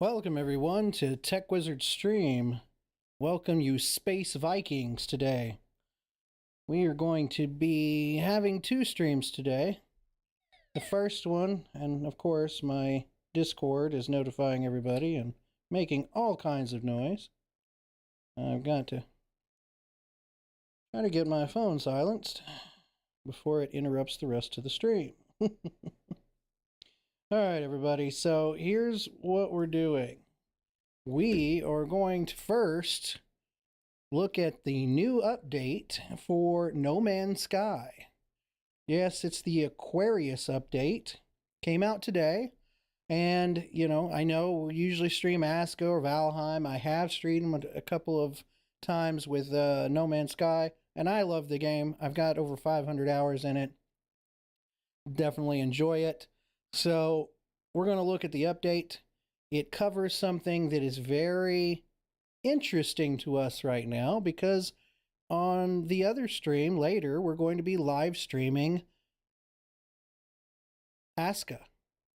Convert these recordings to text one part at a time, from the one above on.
Welcome everyone to Tech Wizard Stream. Welcome you Space Vikings today. We are going to be having two streams today. The first one, and of course my Discord is notifying everybody and making all kinds of noise. I've got to try to get my phone silenced before it interrupts the rest of the stream. Alright everybody, so here's what we're doing. We are going to first look at the new update for No Man's Sky. Yes, it's the Aquarius update. Came out today. And, you know, I know we usually stream Aska or Valheim. I have streamed a couple of times with No Man's Sky. And I love the game. I've got over 500 hours in it. Definitely enjoy it. So we're going to look at the update. It covers something that is very interesting to us right now because on the other stream later, we're going to be live streaming Aska.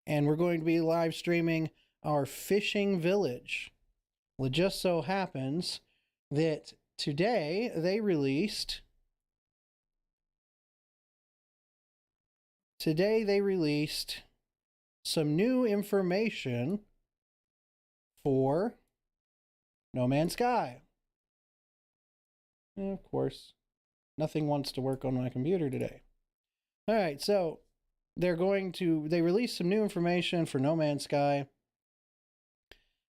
And we're going to be live streaming our fishing village. Well, it just so happens that today they released some new information for No Man's Sky. And of course, nothing wants to work on my computer today. All right, so they released some new information for No Man's Sky.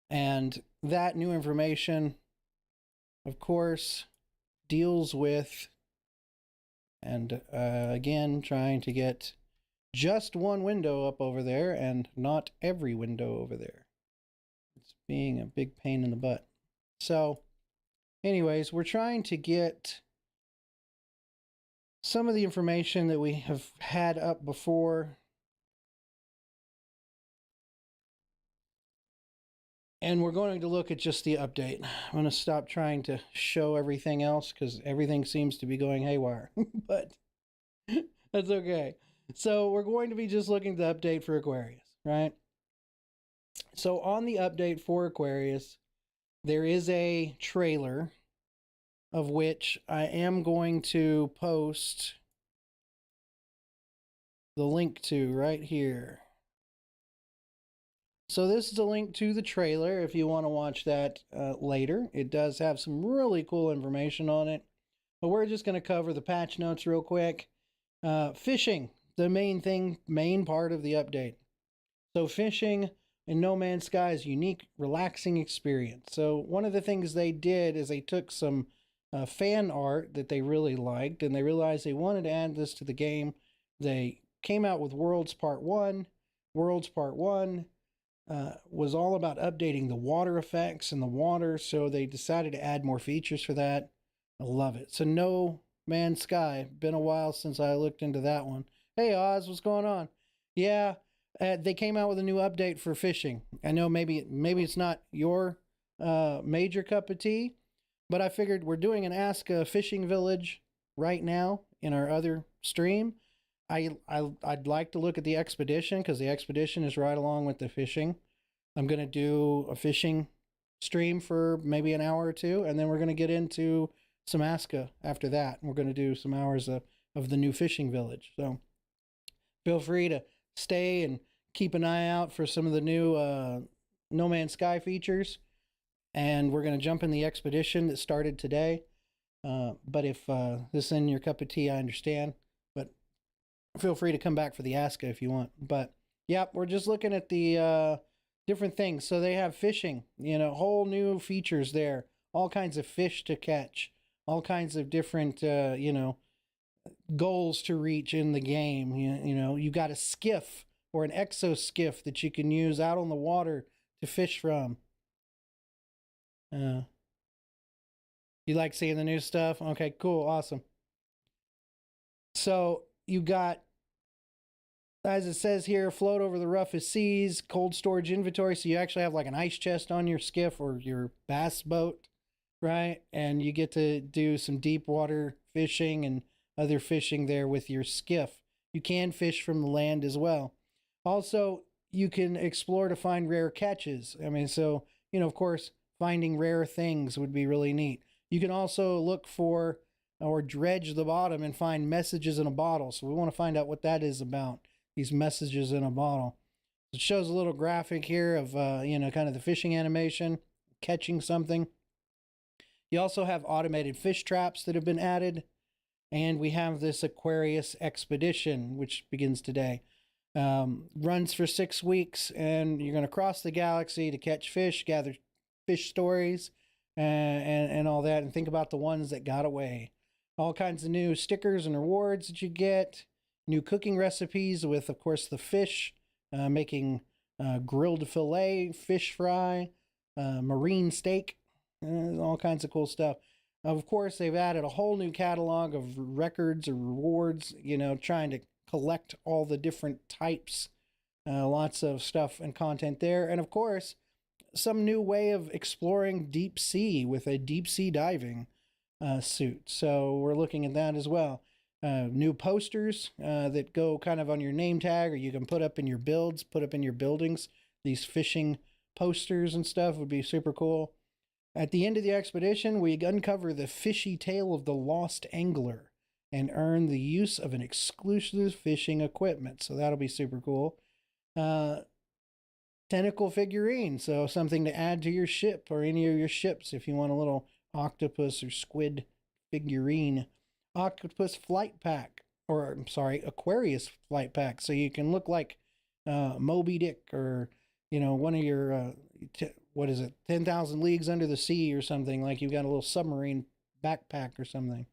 And that new information, of course, deals with, and again, trying to get just one window up over there and not every window over there. It's being a big pain in the butt. So, anyways, we're trying to get some of the information that we have had up before. And we're going to look at just the update. I'm going to stop trying to show everything else because everything seems to be going haywire. But that's okay. So we're going to be just looking at the update for Aquarius, right? So on the update for Aquarius, there is a trailer of which I am going to post the link to right here. So this is a link to the trailer if you want to watch that later. It does have some really cool information on it. But we're just going to cover the patch notes real quick. Fishing, the main part of the update. So fishing in No Man's Sky is a unique, relaxing experience. So one of the things they did is they took some fan art that they really liked, and they realized they wanted to add this to the game. They came out with Worlds Part 1. Worlds Part 1 was all about updating the water effects in the water, so they decided to add more features for that. I love it. So No Man's Sky, been a while since I looked into that one. Hey Oz, what's going on? Yeah, they came out with a new update for fishing. I know maybe it's not your major cup of tea, but I figured we're doing an Ask a Fishing Village right now in our other stream. I'd like to look at the expedition because the expedition is right along with the fishing. I'm going to do a fishing stream for maybe an hour or two, and then we're going to get into some Aska after that. We're going to do some hours of the new fishing village. So feel free to stay and keep an eye out for some of the new No Man's Sky features. And we're going to jump in the expedition that started today. But if this isn't your cup of tea, I understand. But feel free to come back for the Aska if you want. But yeah, we're just looking at the different things. So they have fishing, whole new features there. All kinds of fish to catch. All kinds of different, goals to reach in the game. You got a skiff or an exo skiff that you can use out on the water to fish from. You like seeing the new stuff? Okay, cool, awesome. So you got, as it says here, float over the roughest seas, cold storage inventory. So you actually have like an ice chest on your skiff or your bass boat, right? And you get to do some deep water fishing and other fishing there with your skiff. You can fish from the land as well. Also, you can explore to find rare catches. I mean, so, of course, finding rare things would be really neat. You can also look for or dredge the bottom and find messages in a bottle. So we want to find out what that is about, these messages in a bottle. It shows a little graphic here of, kind of the fishing animation, catching something. You also have automated fish traps that have been added. And we have this Aquarius expedition, which begins today. Runs for 6 weeks, and you're going to cross the galaxy to catch fish, gather fish stories, and all that, and think about the ones that got away. All kinds of new stickers and rewards that you get. New cooking recipes with, of course, the fish, making grilled fillet, fish fry, marine steak, all kinds of cool stuff. Of course, they've added a whole new catalog of records or rewards, trying to collect all the different types, lots of stuff and content there. And of course, some new way of exploring deep sea with a deep sea diving suit. So we're looking at that as well. New posters that go kind of on your name tag, or you can put up in your builds, put up in your buildings. These fishing posters and stuff would be super cool. At the end of the expedition, we uncover the fishy tale of the lost angler and earn the use of an exclusive fishing equipment. So that'll be super cool. Tentacle figurine, so something to add to your ship or any of your ships if you want a little octopus or squid figurine. Octopus flight pack, or I'm sorry, Aquarius flight pack, so you can look like Moby Dick, or one of your what is it, 10,000 Leagues Under the Sea or something, like you've got a little submarine backpack or something.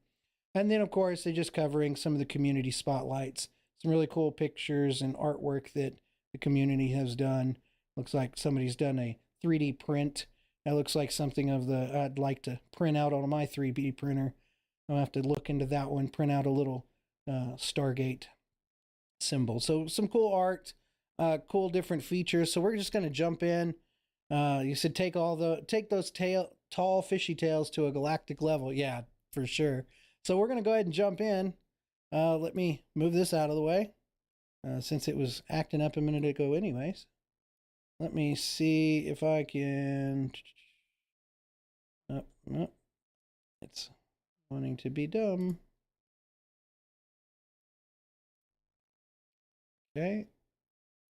And then, of course, they're just covering some of the community spotlights. Some really cool pictures and artwork that the community has done. Looks like somebody's done a 3D print. That looks like something of the I'd like to print out on my 3D printer. I'll have to look into that one, print out a little Stargate symbol. So some cool art, cool different features. So we're just going to jump in. You said take those tall fishy tails to a galactic level. Yeah, for sure. So we're going to go ahead and jump in. Let me move this out of the way, since it was acting up a minute ago anyways. Let me see if I can... No. It's wanting to be dumb. Okay.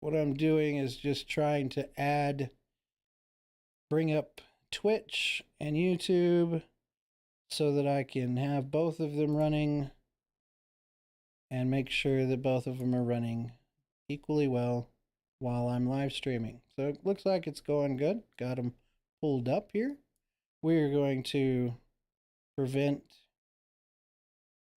What I'm doing is just trying to bring up Twitch and YouTube so that I can have both of them running and make sure that both of them are running equally well while I'm live streaming. So it looks like it's going good. Got them pulled up here. We're going to prevent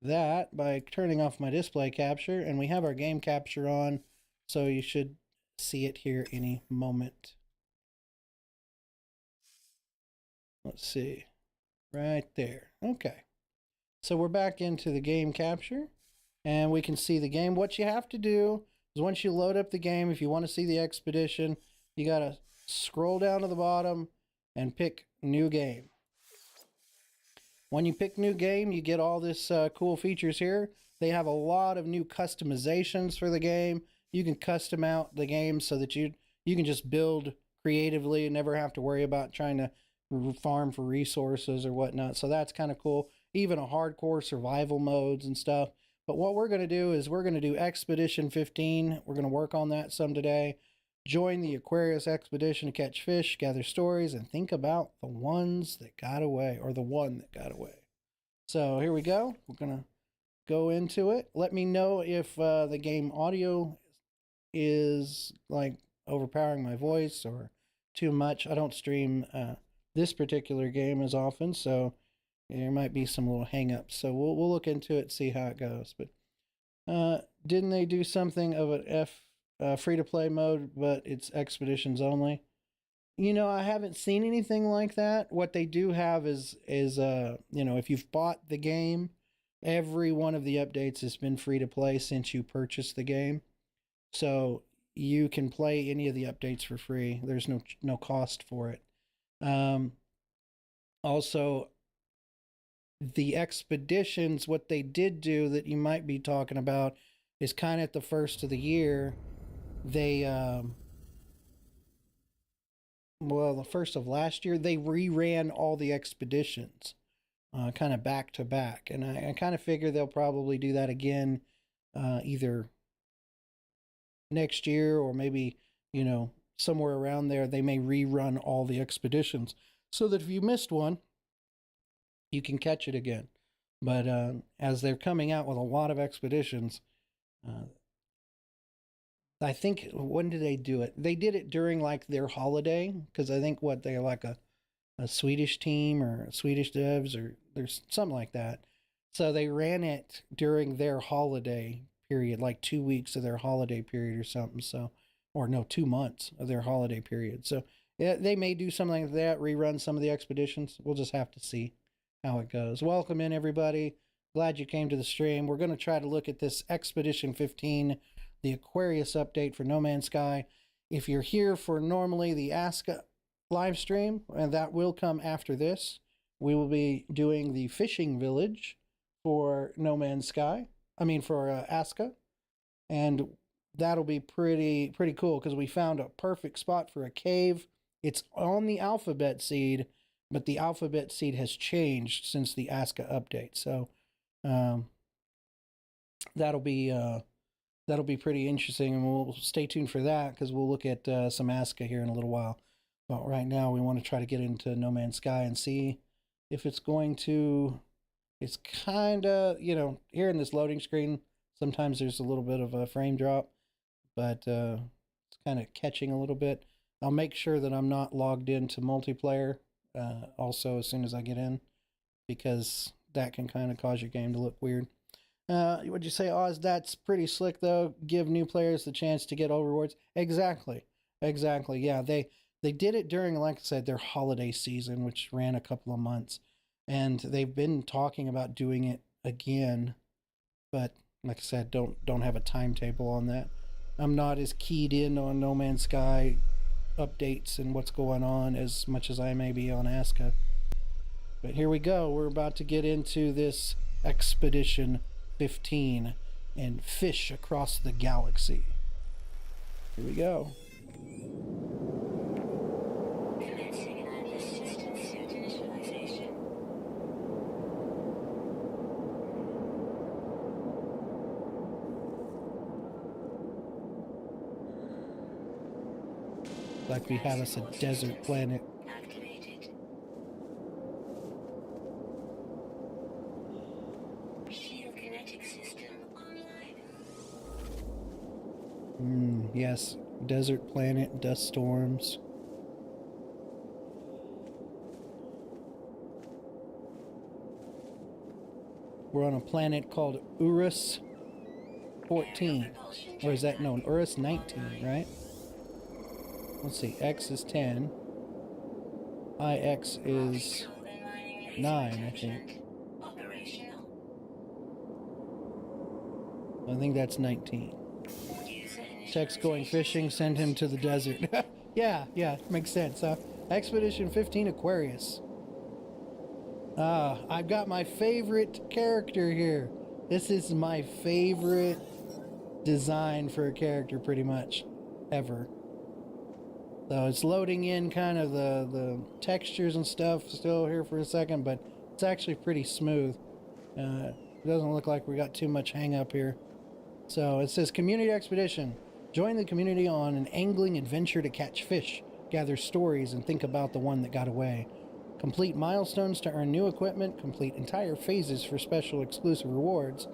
that by turning off my display capture, and we have our game capture on, so you should see it here any moment. Let's see, right there. Okay, so we're back into the game capture, and we can see the game. What you have to do is, once you load up the game, if you want to see the expedition, you gotta scroll down to the bottom and pick new game. When you pick new game, you get all this cool features here. They have a lot of new customizations for the game. You can custom out the game so that you can just build creatively and never have to worry about trying to farm for resources or whatnot. So that's kind of cool. Even a hardcore survival modes and stuff. But what we're going to do is we're going to do Expedition 15. We're going to work on that some today. Join the Aquarius expedition to catch fish, gather stories, and think about the ones that got away, or the one that got away. So here we go. We're going to go into it. Let me know if the game audio is like overpowering my voice or too much. I don't stream this particular game as often, so there might be some little hang-ups. So we'll look into it, see how it goes. But didn't they do something of an free-to-play mode, but it's expeditions only? I haven't seen anything like that. What they do have is if you've bought the game, every one of the updates has been free to play since you purchased the game. So you can play any of the updates for free. There's no cost for it. Also, the expeditions, what they did do that you might be talking about is kind of at the first of the year, they well, the first of last year, they reran all the expeditions, kind of back to back. And I kind of figure they'll probably do that again, either next year or maybe, you know, somewhere around there. They may rerun all the expeditions so that if you missed one, you can catch it again. But as they're coming out with a lot of expeditions, uh, I think, when did they do it? They did it during like their holiday, because I think what they're like a Swedish team or Swedish devs or there's something like that. So they ran it during their holiday period, like 2 weeks of their holiday period or something. So, or no, 2 months of their holiday period. So yeah, they may do something like that, rerun some of the expeditions. We'll just have to see how it goes. Welcome in, everybody. Glad you came to the stream. We're going to try to look at this Expedition 15, the Aquarius update for No Man's Sky. If you're here for normally the Ask live stream, and that will come after this, we will be doing the fishing village for No Man's Sky. I mean, for Aska, and that'll be pretty cool because we found a perfect spot for a cave. It's on the alphabet seed, but the alphabet seed has changed since the Aska update. So um, that'll be pretty interesting, and we'll stay tuned for that because we'll look at some Aska here in a little while. But right now, we want to try to get into No Man's Sky and see if it's going to. It's kind of, you know, here in this loading screen, sometimes there's a little bit of a frame drop, but it's kind of catching a little bit. I'll make sure that I'm not logged into multiplayer also as soon as I get in, because that can kind of cause your game to look weird. Would you say, Oz, that's pretty slick, though? Give new players the chance to get all rewards? Exactly. Yeah, they did it during, like I said, their holiday season, which ran a couple of months. And they've been talking about doing it again, but like I said, don't have a timetable on that. I'm not as keyed in on No Man's Sky updates and what's going on as much as I may be on Aska. But here we go. We're about to get into this Expedition 15 and fish across the galaxy. Here we go. Like we have us a desert planet. Activated. Geokinetic system online. Yes, desert planet, dust storms. We're on a planet called Urus 14. Or is that known? Urus 19, right? Let's see, X is 10. IX is 9, I think. I think that's 19. Text going fishing, send him to the desert. yeah, makes sense, huh? Expedition 15 Aquarius. I've got my favorite character here. This is my favorite design for a character, pretty much, ever. So it's loading in kind of the textures and stuff still here for a second, but it's actually pretty smooth. It doesn't look like we got too much hang up here. So it says Community Expedition. Join the community on an angling adventure to catch fish, gather stories, and think about the one that got away. Complete milestones to earn new equipment, complete entire phases for special exclusive rewards.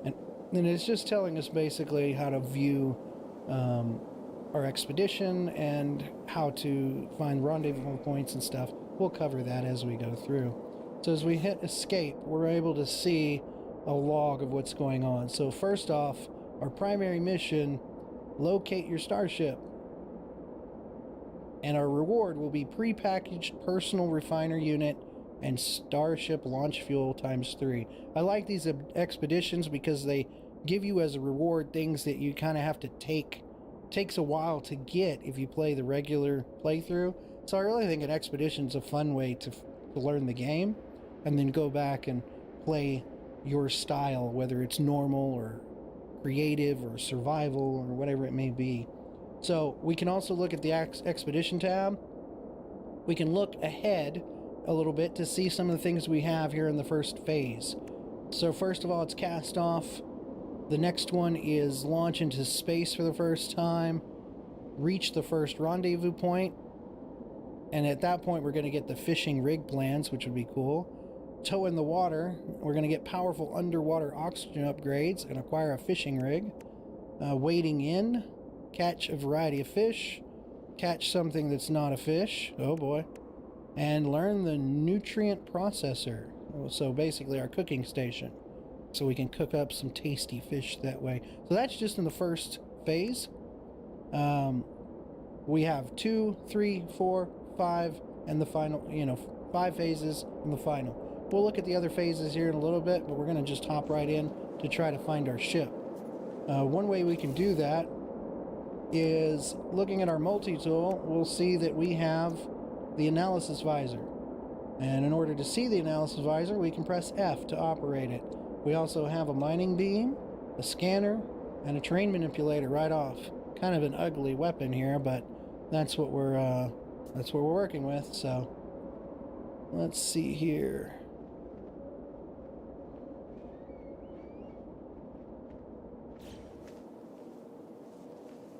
And then it's just telling us basically how to view our expedition and how to find rendezvous points and stuff. We'll cover that as we go through. So as we hit escape, we're able to see a log of what's going on. So first off, our primary mission, locate your starship. And our reward will be prepackaged personal refiner unit and starship launch fuel ×3. I like these expeditions because they give you as a reward things that you kind of have to take. Takes a while to get if you play the regular playthrough. So I really think an expedition is a fun way to learn the game and then go back and play your style, whether it's normal or creative or survival or whatever it may be. So we can also look at the expedition tab we can look ahead a little bit to see some of the things we have here in the first phase. So first of all, it's cast off. The next one is launch into space for the first time, reach the first rendezvous point, and at that point we're going to get the fishing rig plans, which would be cool. Tow in the water, we're going to get powerful underwater oxygen upgrades and acquire a fishing rig. Wading in, catch a variety of fish, catch something that's not a fish, oh boy, and learn the nutrient processor, so basically our cooking station, so we can cook up some tasty fish that way. So that's just in the first phase. We have 2, 3, 4, 5, and the final, 5 phases in the final. We'll look at the other phases here in a little bit, but we're going to just hop right in to try to find our ship. One way we can do that is looking at our multi-tool. We'll see that we have the analysis visor. And in order to see the analysis visor, we can press F to operate it. We also have a mining beam, a scanner, and a terrain manipulator right off. Kind of an ugly weapon here, but that's what we're working with. So let's see here.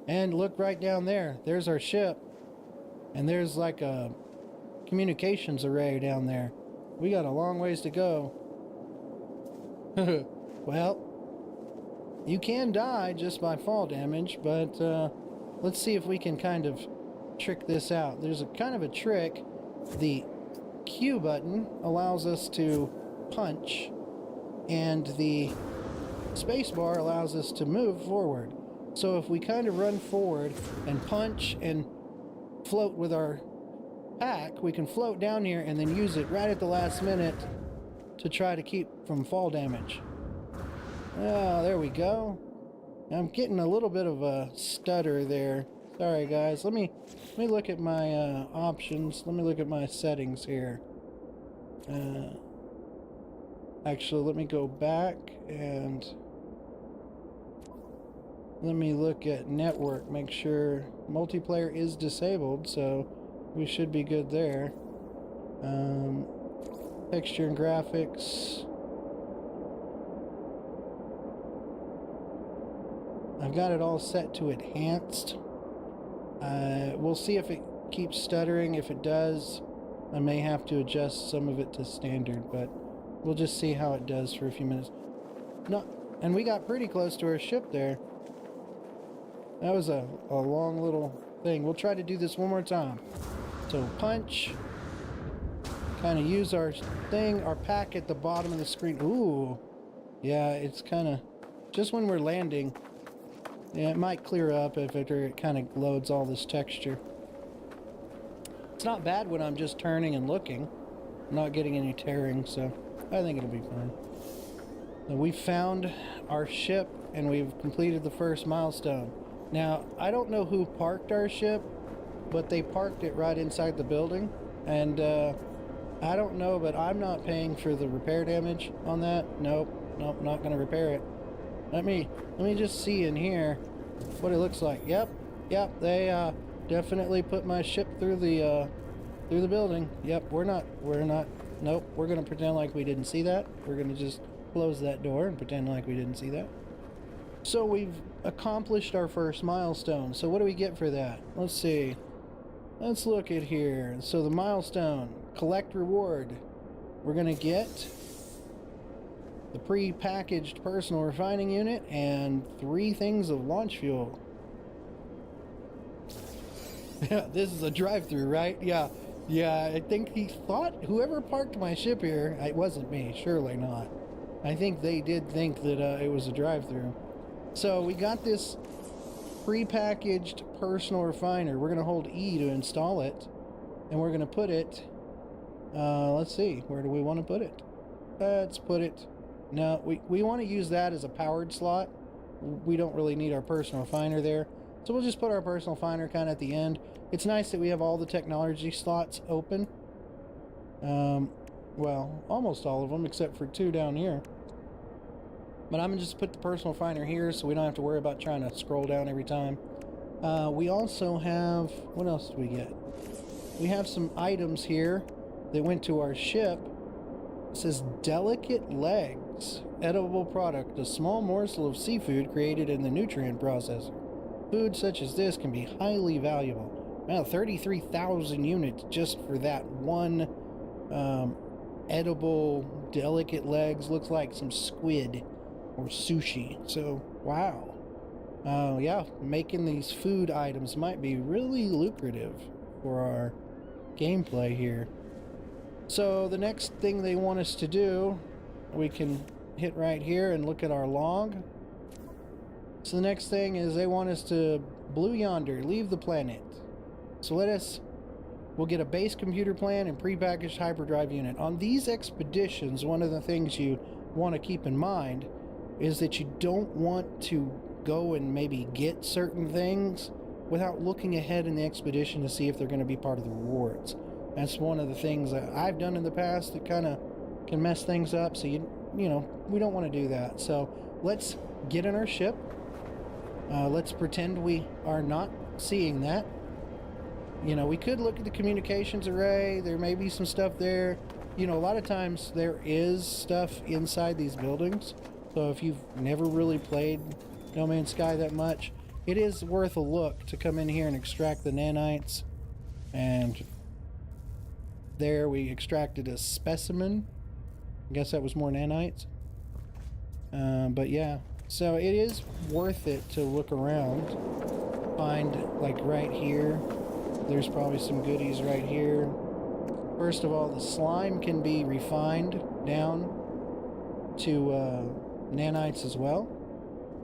And look right down there. There's our ship. And there's like a communications array down there. We got a long ways to go. Well, you can die just by fall damage, but let's see if we can kind of trick this out. There's a kind of a trick. The Q button allows us to punch, and the space bar allows us to move forward. So if we kind of run forward and punch and float with our pack, we can float down here and then use it right at the last minute to try to keep from fall damage. Oh, there we go. I'm getting a little bit of a stutter there. Sorry guys. Let me look at my options. Let me look at my settings here. Actually, let me go back and let me look at network, make sure multiplayer is disabled, so we should be good there. Texture and graphics. I've got it all set to enhanced. We'll see if it keeps stuttering. If it does, I may have to adjust some of it to standard, but we'll just see how it does for a few minutes. No, and we got pretty close to our ship there. That was a long little thing. We'll try to do this one more time. So punch. Kind of use our thing, our pack at the bottom of the screen. Ooh. Yeah, it's kind of... Just when we're landing. Yeah, it might clear up if it kind of loads all this texture. It's not bad when I'm just turning and looking. I'm not getting any tearing, so I think it'll be fine. So we found our ship, and we've completed the first milestone. Now, I don't know who parked our ship, but they parked it right inside the building. And I don't know, but I'm not paying for the repair damage on that. Nope, not going to repair it. Let me just see in here what it looks like. Yep, they definitely put my ship through the building. Yep, we're not. Nope, we're going to pretend like we didn't see that. We're going to just close that door and pretend like we didn't see that. So we've accomplished our first milestone. So what do we get for that? Let's see. Let's look at here. So the milestone, collect reward. We're going to get the pre-packaged personal refining unit and 3 things of launch fuel. Yeah, this is a drive-through, right? Yeah, I think he thought, whoever parked my ship here, it wasn't me, surely not. I think they did think that it was a drive-through. So we got this pre-packaged personal refiner. We're going to hold E to install it, and we're going to put it, let's see, where do we want to put it? Let's put it, no, we want to use that as a powered slot. We don't really need our personal refiner there. So we'll just put our personal refiner kind of at the end. It's nice that we have all the technology slots open. Well, almost all of them except for 2 down here. But I'm going to just put the personal refiner here so we don't have to worry about trying to scroll down every time. We also have... What else do we get? we have some items here that went to our ship. It says delicate legs, edible product, a small morsel of seafood created in the nutrient processor. Food such as this can be highly valuable. Wow, 33,000 units just for that one edible delicate legs. Looks like some squid or sushi. So, wow. Yeah, making these food items might be really lucrative for our gameplay here. So the next thing they want us to do, we can hit right here and look at our log. So the next thing is they want us to blue yonder, leave the planet. So we'll get a base computer plan and prepackaged hyperdrive unit. On these expeditions, one of the things you want to keep in mind is that you don't want to go and maybe get certain things without looking ahead in the expedition to see if they're going to be part of the rewards. That's one of the things that I've done in the past that kind of can mess things up. So, you know, we don't want to do that. So let's get in our ship. Let's pretend we are not seeing that. You know, we could look at the communications array. There may be some stuff there. You know, a lot of times there is stuff inside these buildings. So if you've never really played No Man's Sky that much, it is worth a look to come in here and extract the nanites. And there we extracted a specimen. I guess that was more nanites. But yeah, so it is worth it to look around. Find, like right here, there's probably some goodies right here. First of all, the slime can be refined down to nanites as well.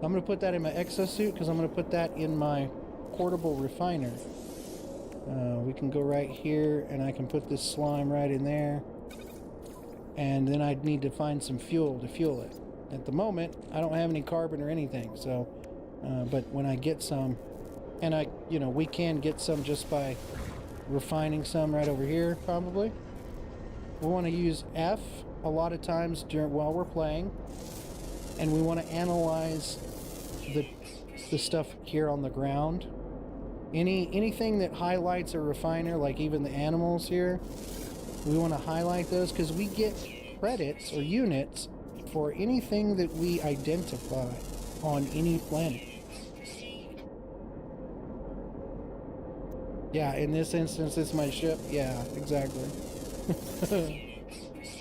I'm going to put that in my exosuit because I'm going to put that in my portable refiner. We can go right here and I can put this slime right in there. And then I'd need to find some fuel to fuel it. At the moment, I don't have any carbon or anything, so, but when I get some, and we can get some just by refining some right over here, probably. We want to use F a lot of times while we're playing, and we want to analyze the stuff here on the ground. Anything that highlights a refiner, like even the animals here, we want to highlight those because we get credits or units for anything that we identify on any planet. Yeah, in this instance, it's my ship. Yeah, exactly.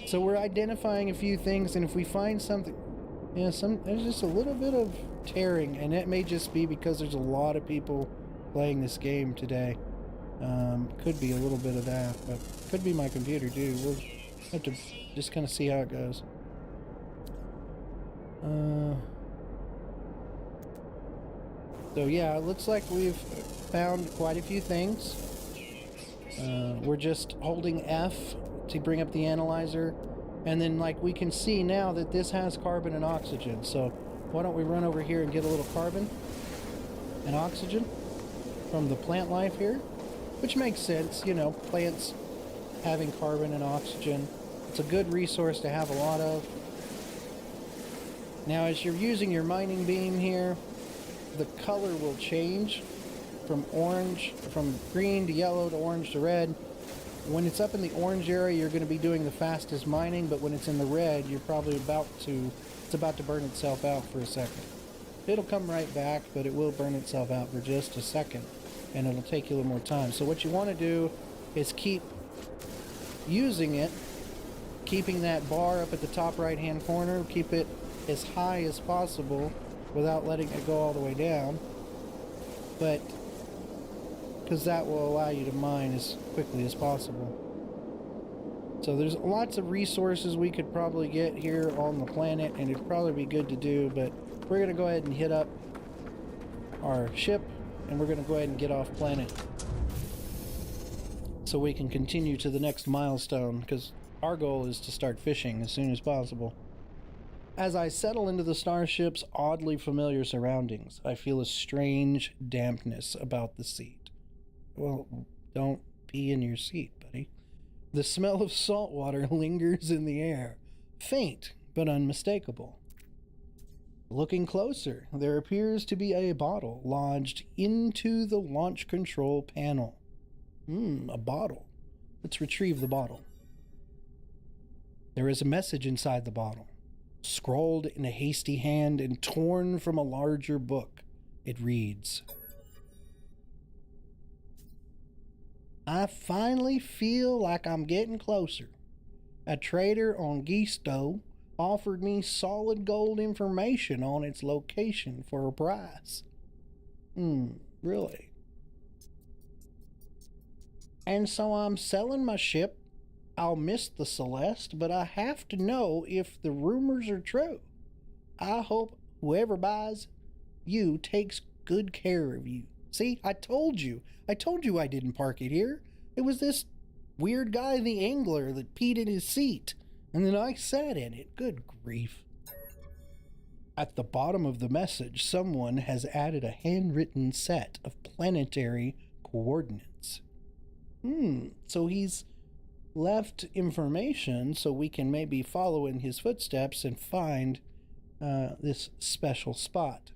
So we're identifying a few things, and if we find something, there's just a little bit of tearing, and it may just be because there's a lot of people playing this game today. Could be a little bit of that, but could be my computer too. We'll have to just kind of see how it goes. So yeah, it looks like we've found quite a few things. We're just holding F to bring up the analyzer, and then like we can see now that this has carbon and oxygen. So why don't we run over here and get a little carbon and oxygen from the plant life here, which makes sense. You know, plants having carbon and oxygen, it's a good resource to have a lot of. Now as you're using your mining beam here, the color will change from green to yellow to orange to red. When it's up in the orange area, you're going to be doing the fastest mining, but when it's in the red, you're probably it's about to burn itself out for a second. It'll come right back, but it will burn itself out for just a second, and it'll take you a little more time. So what you want to do is keep using it, keeping that bar up at the top right-hand corner, keep it as high as possible without letting it go all the way down, but because that will allow you to mine as quickly as possible. So there's lots of resources we could probably get here on the planet, and it'd probably be good to do, but we're going to go ahead and hit up our ship, and we're going to go ahead and get off planet so we can continue to the next milestone, because our goal is to start fishing as soon as possible. As I settle into the starship's oddly familiar surroundings, I feel a strange dampness about the seat. Well, don't pee in your seat, buddy. The smell of salt water lingers in the air, faint but unmistakable. Looking closer, there appears to be a bottle lodged into the launch control panel. A bottle. Let's retrieve the bottle. There is a message inside the bottle, scrawled in a hasty hand and torn from a larger book. It reads, I finally feel like I'm getting closer. A trader on Gisto offered me solid gold information on its location for a price. Really? And so I'm selling my ship. I'll miss the Celeste, but I have to know if the rumors are true. I hope whoever buys you takes good care of you. See, I told you I didn't park it here. It was this weird guy, the angler, that peed in his seat, and then I sat in it. Good grief. At the bottom of the message, someone has added a handwritten set of planetary coordinates. So he's left information so we can maybe follow in his footsteps and find this special spot.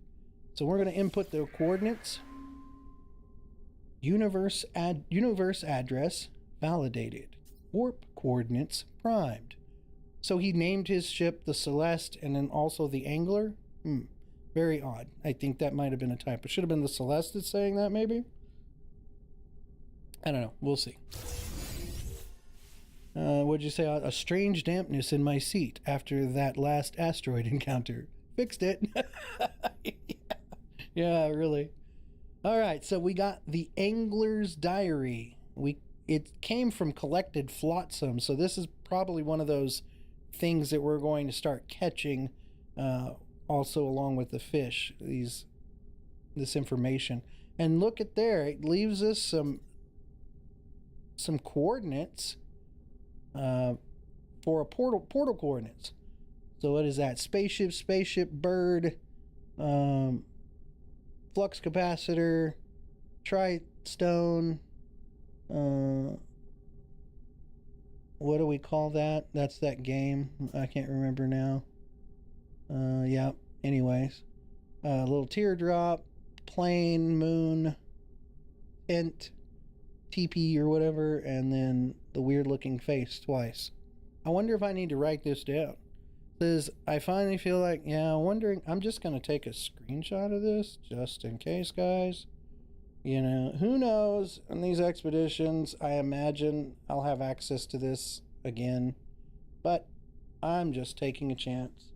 So we're going to input the coordinates. Universe address validated. Warp coordinates primed. So he named his ship the Celeste and then also the Angler. Very odd. I think that might have been a typo. Should have been the Celeste that's saying that, maybe? I don't know. We'll see. What'd you say? A strange dampness in my seat after that last asteroid encounter. Fixed it. Yeah, really. All right, so we got the Angler's Diary. It came from collected flotsam, so this is probably one of those things that we're going to start catching also along with the fish, this information. And look at there, it leaves us some coordinates for a portal coordinates. So what is that? Spaceship, bird, flux capacitor, tri-stone, what do we call that? That's that game. I can't remember now. Yeah, anyways. Little teardrop, plane, moon, tent, TP or whatever, and then the weird looking face twice. I wonder if I need to write this down. It says, I finally feel like, I'm just going to take a screenshot of this just in case, guys. You know, who knows? On these expeditions, I imagine I'll have access to this again. But I'm just taking a chance.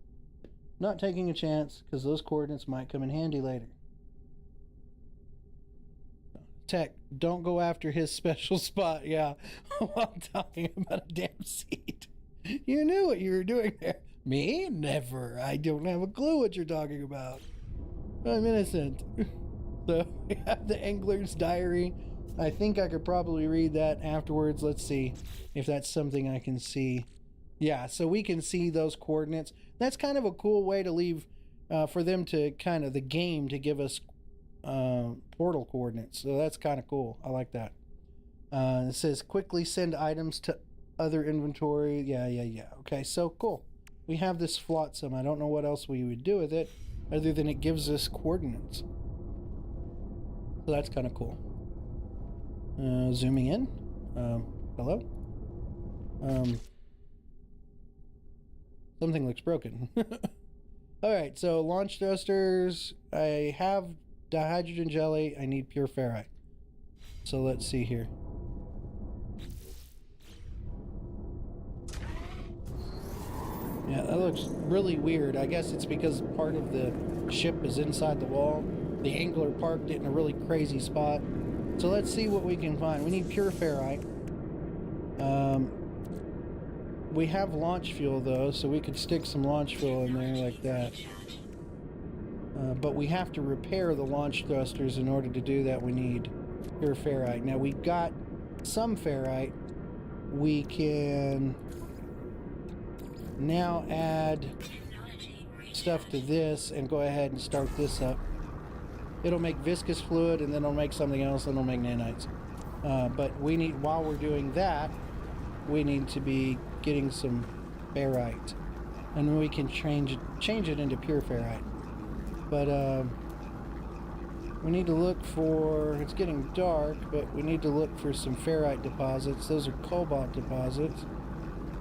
Not taking a chance, because those coordinates might come in handy later. Tech, don't go after his special spot, yeah, while talking about a damn seat. You knew what you were doing there. Me? Never. I don't have a clue what you're talking about. I'm innocent. So we have the Angler's Diary. I think I could probably read that afterwards. Let's see if that's something I can see. Yeah, so we can see those coordinates. That's kind of a cool way to leave, for them to kind of, the game to give us portal coordinates. So that's kind of cool. I like that. It says quickly send items to other inventory. Yeah. Okay, so cool. We have this flotsam. I don't know what else we would do with it other than it gives us coordinates. So that's kind of cool. Zooming in. Hello? Something looks broken. Alright, so launch thrusters. I have dihydrogen jelly. I need pure ferrite. So let's see here. Yeah, that looks really weird. I guess it's because part of the ship is inside the wall. The Angler parked it in a really crazy spot. So let's see what we can find. We need pure ferrite. We have launch fuel though, so we could stick some launch fuel in there like that. But we have to repair the launch thrusters. In order to do that, we need pure ferrite. Now we've got some ferrite. We can now add stuff to this and go ahead and start this up. It'll make viscous fluid, and then it'll make something else, and it'll make nanites. But we need, while we're doing that, we need to be getting some ferrite, and then we can change it into pure ferrite. But We need to look for, it's getting dark, but we need to look for some ferrite deposits. Those are cobalt deposits.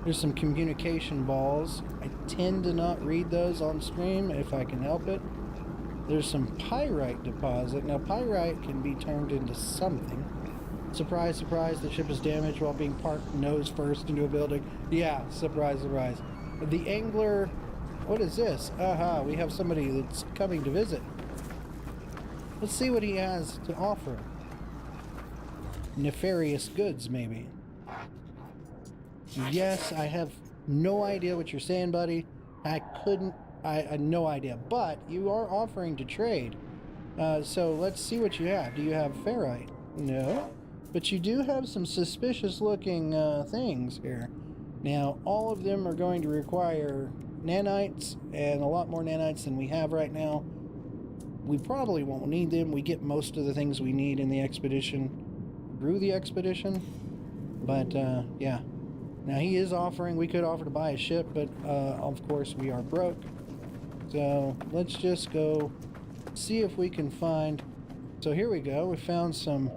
There's some communication balls. I tend to not read those on stream if I can help it. There's some pyrite deposit. Now, pyrite can be turned into something. Surprise, surprise, the ship is damaged while being parked nose first into a building. Yeah, surprise, surprise. The angler, what is this? Aha, we have somebody that's coming to visit. Let's see what he has to offer. Nefarious goods, maybe. Yes, I have no idea what you're saying, buddy. I had no idea. But you are offering to trade. So let's see what you have. Do you have ferrite? No. But you do have some suspicious looking things here. Now, all of them are going to require nanites, and a lot more nanites than we have right now. We probably won't need them. We get most of the things we need in the expedition through the expedition. But, yeah. Now, he is offering, we could offer to buy a ship, but, of course, we are broke. So, let's just go see if we can find... So, here we go. We found some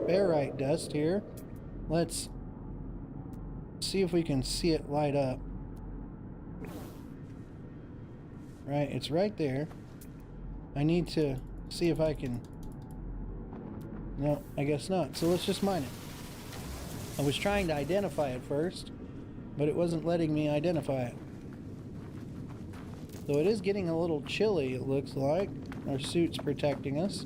ferrite dust here. Let's see if we can see it light up. Right, it's right there. I need to see if I can... No, I guess not. So let's just mine it. I was trying to identify it first, but it wasn't letting me identify it. So it is getting a little chilly, it looks like. Our suit's protecting us.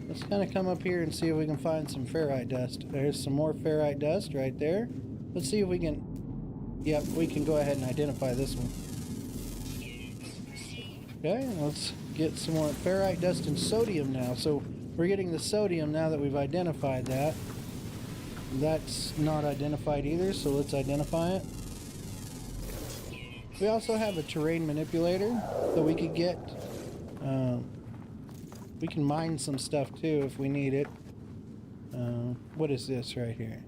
Let's kind of come up here and see if we can find some ferrite dust. There's some more ferrite dust right there. Let's see if we can... Yep, we can go ahead and identify this one. Okay, let's get some more ferrite dust and sodium now. So we're getting the sodium now that we've identified that. That's not identified either, so let's identify it. We also have a terrain manipulator that we could get. We can mine some stuff too if we need it. What is this right here?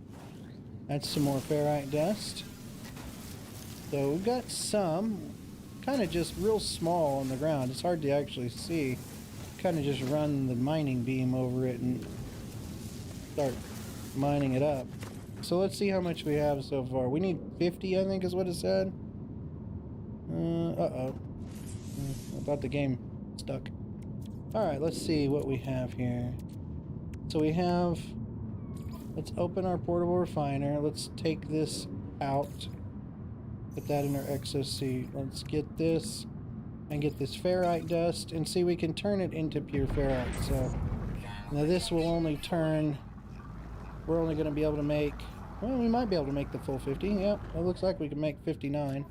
That's some more ferrite dust. So we've got some, kind of just real small on the ground. It's hard to actually see. Kind of just run the mining beam over it and start mining it up. So let's see how much we have so far. We need 50, I think is what it said. Uh-oh. I thought the game stuck. Alright, let's see what we have here. So we have... Let's open our portable refiner. Let's take this out. Put that in our exosuit. Let's get this and get this ferrite dust and see we can turn it into pure ferrite. So now this will only turn... We're only going to be able to make... Well, we might be able to make the full 50. Yep, it looks like we can make 59.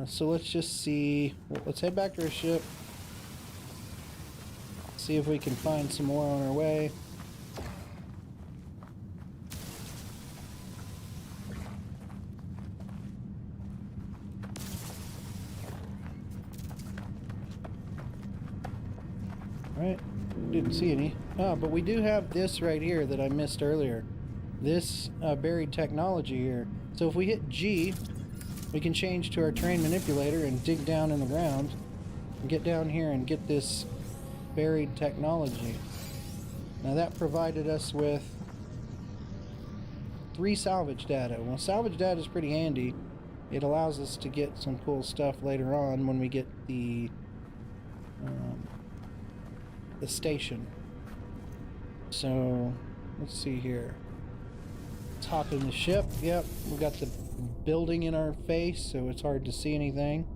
So let's just see. Let's head back to our ship. See if we can find some more on our way. Alright, didn't see any. Ah, but we do have this right here that I missed earlier. This buried technology here. So if we hit G, we can change to our terrain manipulator and dig down in the ground and get down here and get this buried technology. Now that provided us with 3 salvage data. Well, salvage data is pretty handy. It allows us to get some cool stuff later on when we get the station. So let's see here. Let's hop in the ship. Yep, we got the building in our face, so it's hard to see anything.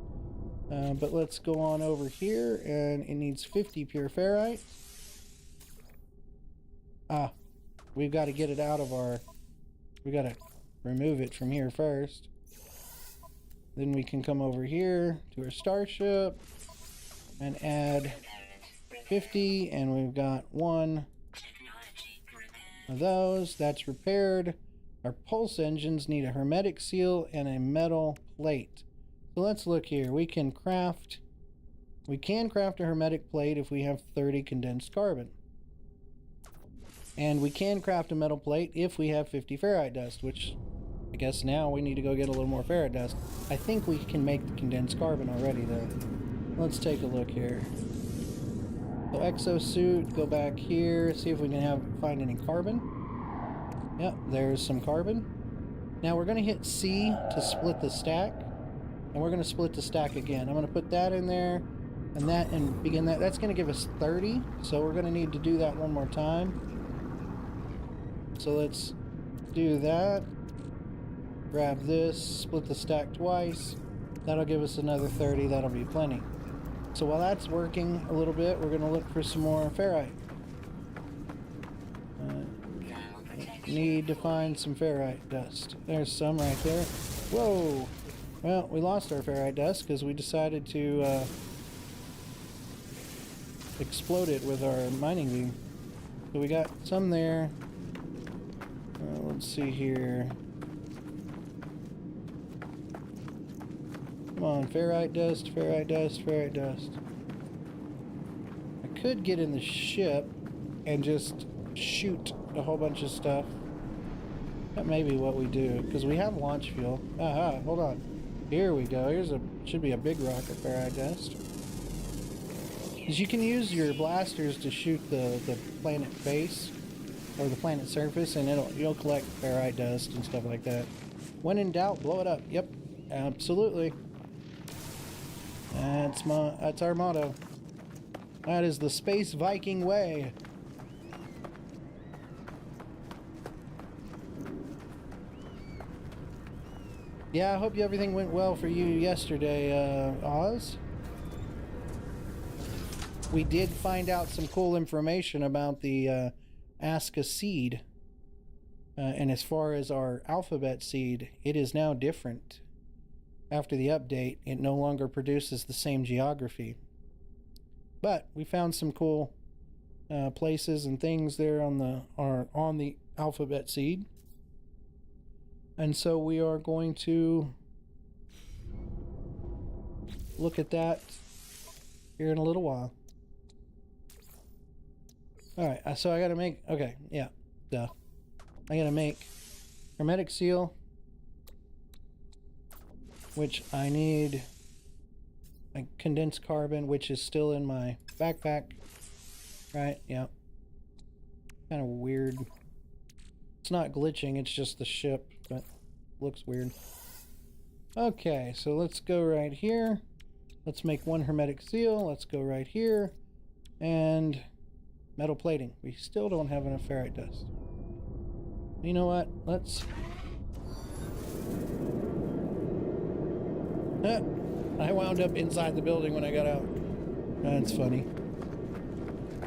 But let's go on over here, and it needs 50 pure ferrite. Ah, we've got to get it out of our... We got to remove it from here first. Then we can come over here to our starship and add 50, and we've got 1 of those. That's repaired. Our pulse engines need a hermetic seal and a metal plate. So let's look here. We can craft a hermetic plate if we have 30 condensed carbon. And we can craft a metal plate if we have 50 ferrite dust, which I guess now we need to go get a little more ferrite dust. I think we can make the condensed carbon already though. Let's take a look here. So exosuit, go back here, see if we can find any carbon. Yep, there's some carbon. Now we're going to hit C to split the stack. And we're going to split the stack again. I'm going to put that in there and that and begin that. That's going to give us 30. So we're going to need to do that one more time. So let's do that. Grab this, split the stack twice. That'll give us another 30. That'll be plenty. So while that's working a little bit, we're going to look for some more ferrite. Need to find some ferrite dust. There's some right there. Whoa! Well, we lost our ferrite dust because we decided to explode it with our mining beam. So we got some there. Let's see here. Come on, ferrite dust, ferrite dust, ferrite dust. I could get in the ship and just shoot a whole bunch of stuff. That may be what we do, because we have launch fuel. Aha, hold on. Here we go. Should be a big rocket ferrite dust. Because you can use your blasters to shoot the planet face or the planet surface, and you'll collect ferrite dust and stuff like that. When in doubt, blow it up. Yep, absolutely. That's our motto. That is the Space Viking way. Yeah, I hope everything went well for you yesterday, Oz. We did find out some cool information about the Ask a Seed. And as far as our alphabet seed, it is now different. After the update, it no longer produces the same geography. But we found some cool places and things there on the alphabet seed. And so we are going to look at that here in a little while. Alright, so I gotta make, okay, yeah, duh. I gotta make hermetic seal, which I need a condensed carbon, which is still in my backpack. Right, yeah. Kind of weird. It's not glitching, it's just the ship, but looks weird. Okay, so let's go right here. Let's make one hermetic seal. Let's go right here. And metal plating. We still don't have enough ferrite dust. You know what? Let's... I wound up inside the building when I got out. That's funny.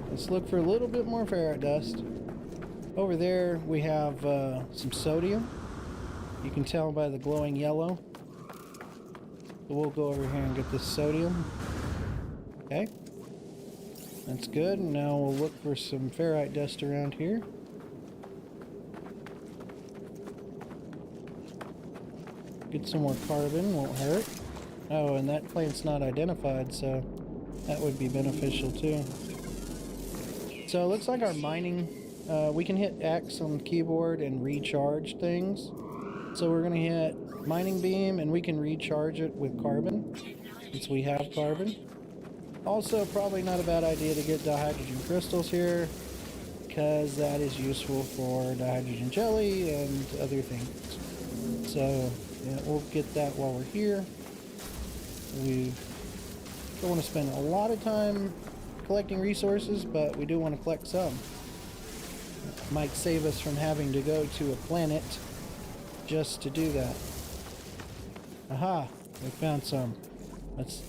Let's look for a little bit more ferrite dust. Over there we have some sodium. You can tell by the glowing yellow. So we'll go over here and get this sodium. Okay. That's good. Now we'll look for some ferrite dust around here. Get some more carbon, won't hurt. Oh, and that plant's not identified, so that would be beneficial too. So it looks like our mining, we can hit X on the keyboard and recharge things. So we're gonna hit mining beam and we can recharge it with carbon, since we have carbon. Also, probably not a bad idea to get dihydrogen crystals here, because that is useful for dihydrogen jelly and other things. So yeah, we'll get that while we're here. We don't want to spend a lot of time collecting resources, but we do want to collect some. Might save us from having to go to a planet just to do that. Aha, we found some. Let's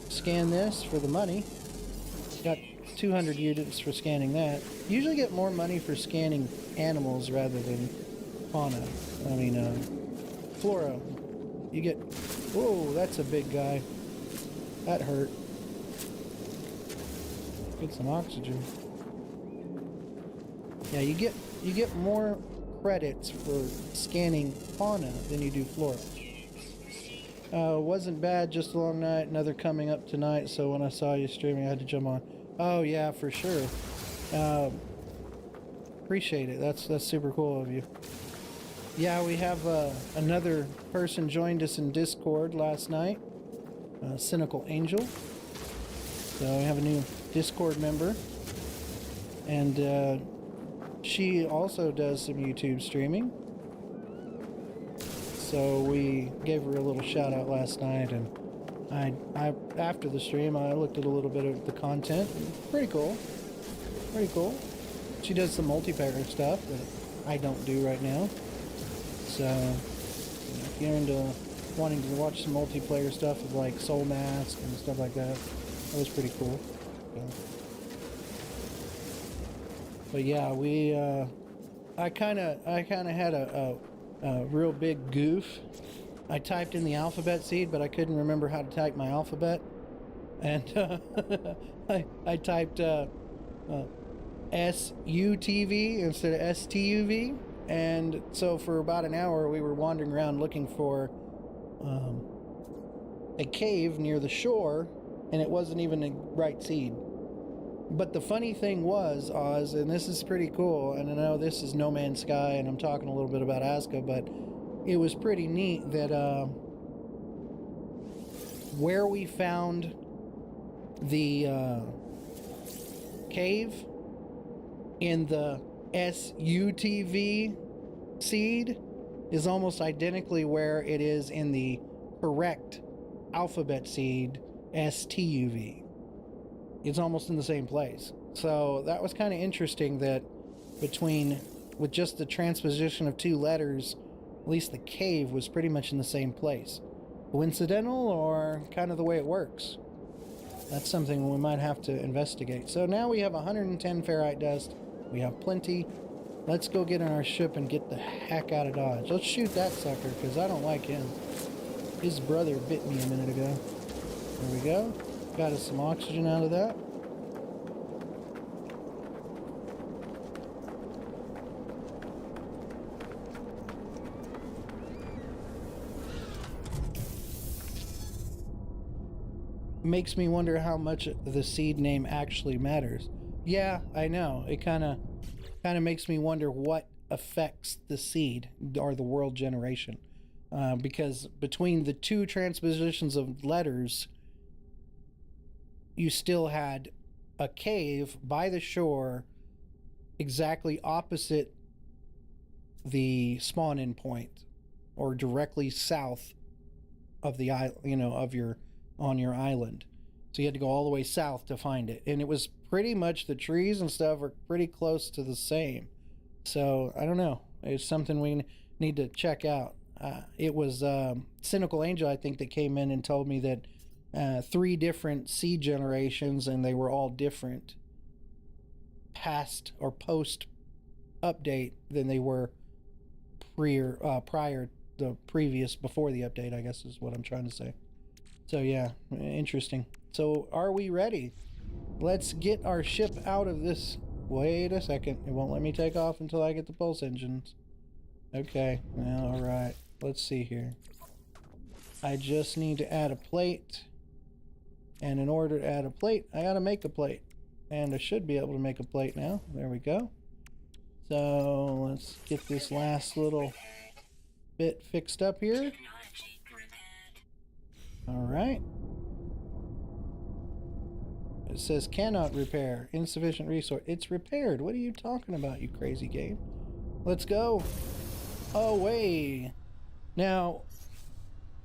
scan this for the money. Got 200 units for scanning that. Usually get more money for scanning animals rather than fauna. I mean, flora. You get... Whoa, that's a big guy. That hurt. Get some oxygen. Yeah, you get more credits for scanning fauna than you do flora. Wasn't bad, just a long night. Another coming up tonight, so when I saw you streaming, I had to jump on. Oh yeah, for sure. Appreciate it. That's super cool of you. Yeah, we have another person joined us in Discord last night. Cynical Angel. So we have a new Discord member, and she also does some YouTube streaming. So we gave her a little shout out last night, and I after the stream I looked at a little bit of the content. Pretty cool. Pretty cool. She does some multiplayer stuff that I don't do right now. So if you're into wanting to watch some multiplayer stuff with like Soul Mask and stuff like that, that was pretty cool. So. But yeah, I kind of had a real big goof. I typed in the alphabet seed, but I couldn't remember how to type my alphabet, and I typed SUTV instead of STUV, and so for about an hour we were wandering around looking for a cave near the shore, and it wasn't even the right seed. But the funny thing was, Oz, and this is pretty cool, and I know this is No Man's Sky, and I'm talking a little bit about Aska, but it was pretty neat that where we found the cave in the SUTV seed is almost identically where it is in the correct alphabet seed STUV. It's almost in the same place. So that was kind of interesting that with just the transposition of two letters, at least the cave was pretty much in the same place. Coincidental or kind of the way it works? That's something we might have to investigate. So now we have 110 ferrite dust. We have plenty. Let's go get on our ship and get the heck out of Dodge. Let's shoot that sucker because I don't like him. His brother bit me a minute ago. There we go. Got us some oxygen out of that. Makes me wonder how much the seed name actually matters. Yeah, I know. It kind of makes me wonder what affects the seed or the world generation. Because between the two transpositions of letters, you still had a cave by the shore exactly opposite the spawn-in point, or directly south of the on your island. So you had to go all the way south to find it, and it was pretty much, the trees and stuff are pretty close to the same. So I don't know, it's something we need to check out. It was Cynical Angel, I think, that came in and told me that 3 different seed generations, and they were all different past or post update than they were prior the previous, before the update, I guess is what I'm trying to say. So yeah, interesting. So are we ready? Let's get our ship out of this. Wait a second, it won't let me take off until I get the pulse engines. Okay, well, all right, let's see here. I just need to add a plate, and in order to add a plate I gotta make a plate, and I should be able to make a plate now. There we go. So let's get this last little bit fixed up here. All right. It says cannot repair, insufficient resource. It's repaired. What are you talking about, you crazy game? Let's go. Away. Now,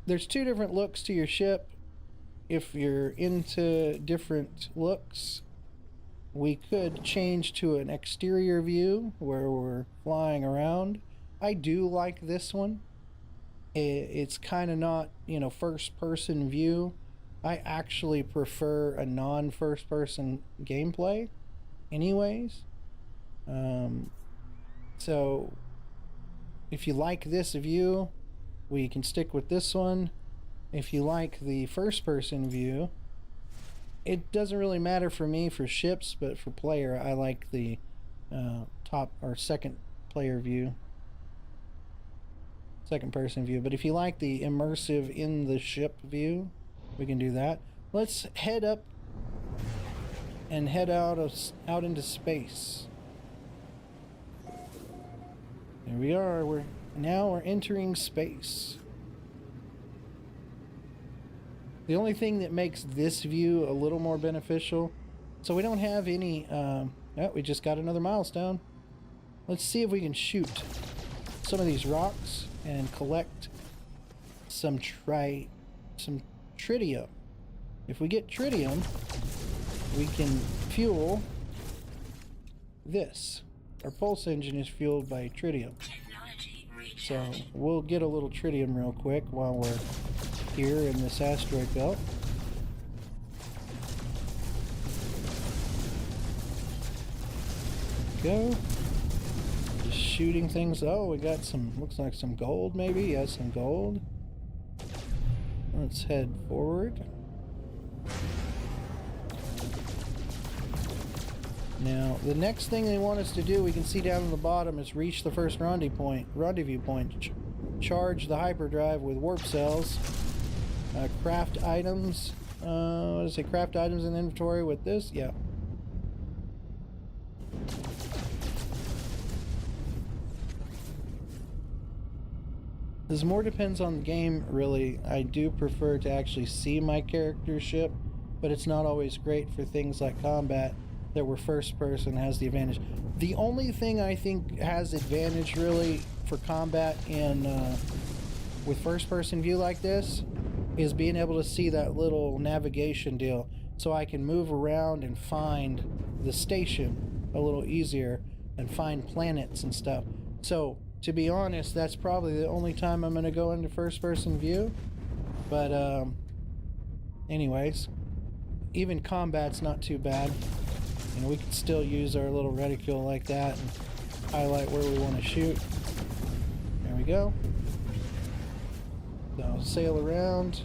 there's 2 different looks to your ship. If you're into different looks, we could change to an exterior view where we're flying around. I do like this one. It's kind of not, first person view. I actually prefer a non-first person gameplay anyways. So if you like this view, we can stick with this one. If you like the first person view, it doesn't really matter for me for ships, but for player, I like the top or second player view. Second person view. But if you like the immersive in the ship view, we can do that. Let's head up and head out into space. There we are. We're entering space. The only thing that makes this view a little more beneficial, so we don't have any, oh, we just got another milestone. Let's see if we can shoot some of these rocks and collect some tritium. If we get tritium, we can fuel this. Our pulse engine is fueled by tritium. So we'll get a little tritium real quick while we're here in this asteroid belt. Go. Just shooting things. Oh, we got some, looks like some gold maybe. Yeah, some gold. Let's head forward. Now, the next thing they want us to do, we can see down at the bottom, is reach the first rendezvous point. Charge the hyperdrive with warp cells. Craft items. What does it say? Craft items in inventory with this? Yeah. This more depends on the game, really. I do prefer to actually see my character ship, but it's not always great for things like combat that where first person has the advantage. The only thing I think has advantage really for combat in with first person view like this is being able to see that little navigation deal, so I can move around and find the station a little easier and find planets and stuff. So to be honest, that's probably the only time I'm going to go into first person view. But anyways, even combat's not too bad. You know, we can still use our little reticule like that and highlight where we want to shoot. There we go. So sail around.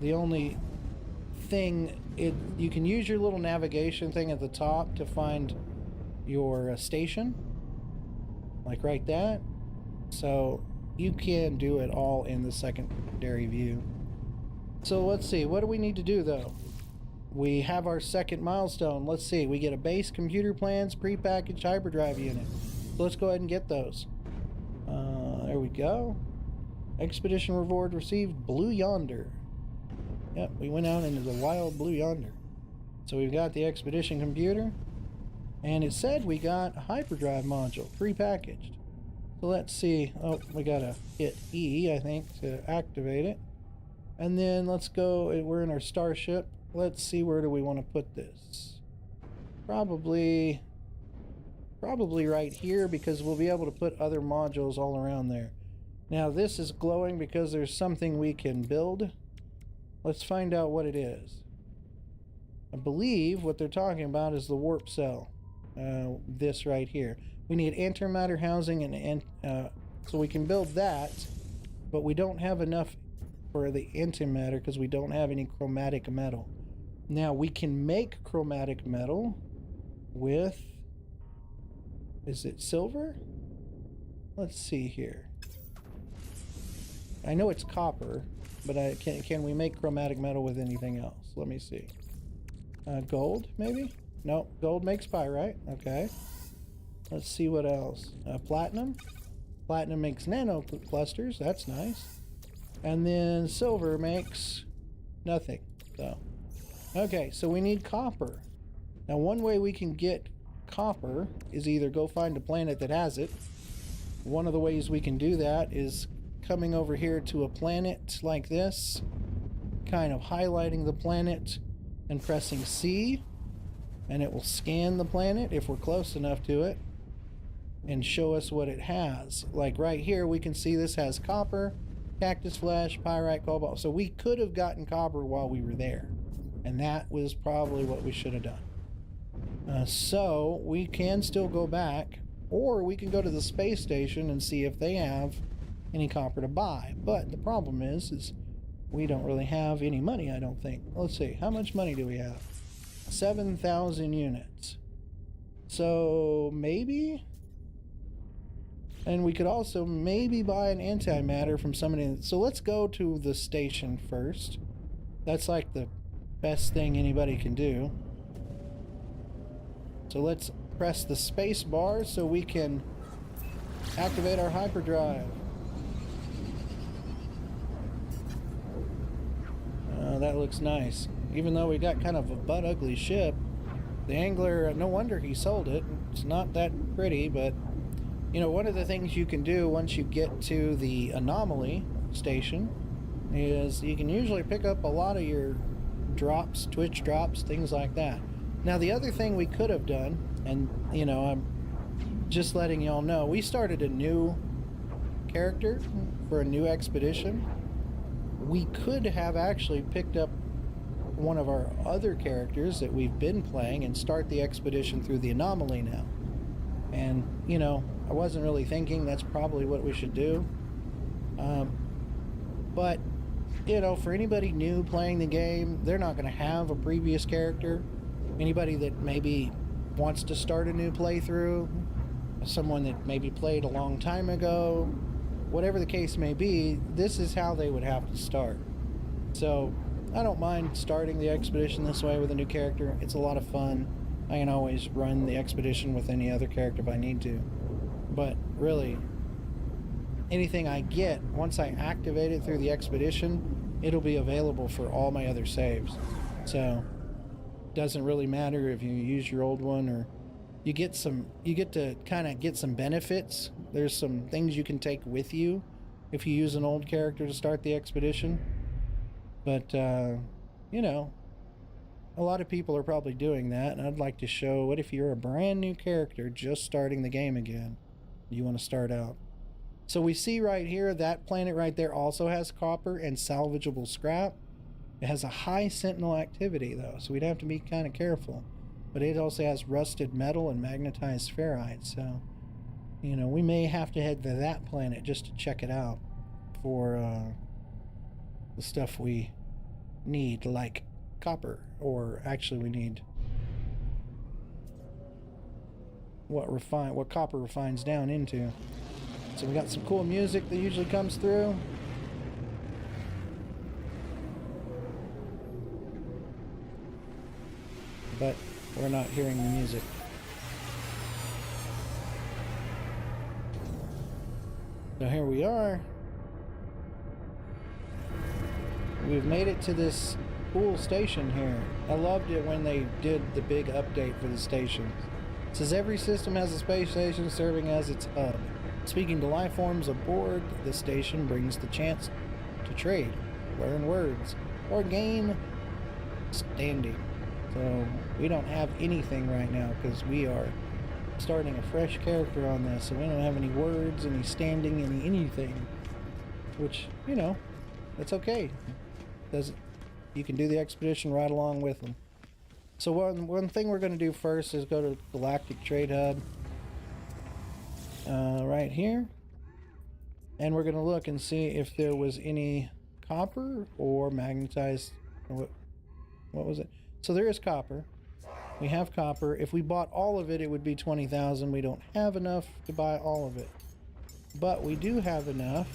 The only thing, you can use your little navigation thing at the top to find your station, like right that. So you can do it all in the secondary view. So let's see, what do we need to do though? We have our second milestone. Let's see, we get a base computer plans prepackaged hyperdrive unit. So let's go ahead and get those. There we go. Expedition reward received, Blue Yonder. Yep, we went out into the wild Blue Yonder. So we've got the expedition computer, and it said we got a hyperdrive module prepackaged. So let's see. Oh, we gotta hit E, I think, to activate it. And then let's go, we're in our starship. Let's see, where do we want to put this? Probably right here, because we'll be able to put other modules all around there. Now this is glowing because there's something we can build. Let's find out what it is. I believe what they're talking about is the warp cell. This right here. We need antimatter housing and so we can build that, but we don't have enough for the antimatter because we don't have any chromatic metal. Now we can make chromatic metal with, is it silver? Let's see here. I know it's copper, but can we make chromatic metal with anything else? Let me see. Gold, maybe? No, gold makes pyrite. Okay. Let's see what else. Platinum. Platinum makes nano clusters. That's nice. And then silver makes nothing. So, okay, so we need copper. Now, one way we can get copper is either go find a planet that has it. One of the ways we can do that is coming over here to a planet like this, kind of highlighting the planet and pressing C, and it will scan the planet if we're close enough to it and show us what it has. Like right here, we can see this has copper, cactus flesh, pyrite, cobalt. So we could have gotten copper while we were there, and that was probably what we should have done. So we can still go back, or we can go to the space station and see if they have any copper to buy. But the problem is we don't really have any money, I don't think. Let's see, how much money do we have? 7,000 units. So maybe, and we could also maybe buy an antimatter from somebody. So let's go to the station first. That's like the best thing anybody can do. So let's press the space bar so we can activate our hyperdrive. that looks nice. Even though we got kind of a butt ugly ship, the angler, no wonder he sold it. It's not that pretty, but you know, one of the things you can do once you get to the anomaly station is you can usually pick up a lot of your drops, twitch drops, things like that. Now, the other thing we could have done, and you know, I'm just letting y'all know, we started a new character for a new expedition. We could have actually picked up one of our other characters that we've been playing and start the expedition through the anomaly now. And, you know, I wasn't really thinking that's probably what we should do. But, you know, for anybody new playing the game, they're not going to have a previous character. Anybody that maybe wants to start a new playthrough, someone that maybe played a long time ago, whatever the case may be, this is how they would have to start. So I don't mind starting the expedition this way with a new character. It's a lot of fun. I can always run the expedition with any other character if I need to. But really, anything I get, once I activate it through the expedition, it'll be available for all my other saves. So doesn't really matter if you use your old one, or you get to kind of get some benefits. There's some things you can take with you if you use an old character to start the expedition. But, you know, a lot of people are probably doing that, and I'd like to show, what if you're a brand new character just starting the game again? You want to start out. So we see right here, that planet right there also has copper and salvageable scrap. It has a high sentinel activity, though, so we'd have to be kind of careful. But it also has rusted metal and magnetized ferrite, so, you know, we may have to head to that planet just to check it out for the stuff we need, like copper, or actually we need what copper refines down into. So we got some cool music that usually comes through. But we're not hearing the music. So here we are. We've made it to this cool station here. I loved it when they did the big update for the stations. It says every system has a space station serving as its hub. Speaking to life forms aboard, the station brings the chance to trade, learn words, or gain standing. So we don't have anything right now because we are starting a fresh character on this, so we don't have any words, any standing, anything. Which, you know, that's okay. You can do the expedition right along with them. So one thing we're going to do first is go to Galactic Trade Hub. Right here. And we're going to look and see if there was any copper or magnetized. What was it? So there is copper. We have copper. If we bought all of it, it would be 20,000. We don't have enough to buy all of it. But we do have enough.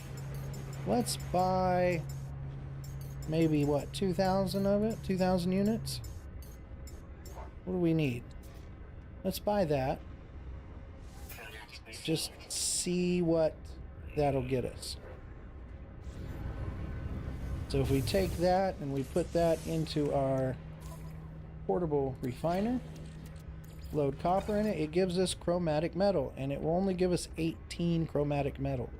Let's buy maybe, what, 2,000 of it? 2,000 units? What do we need? Let's buy that. Just see what that'll get us. So if we take that and we put that into our portable refiner, load copper in it, it gives us chromatic metal, and it will only give us 18 chromatic metal.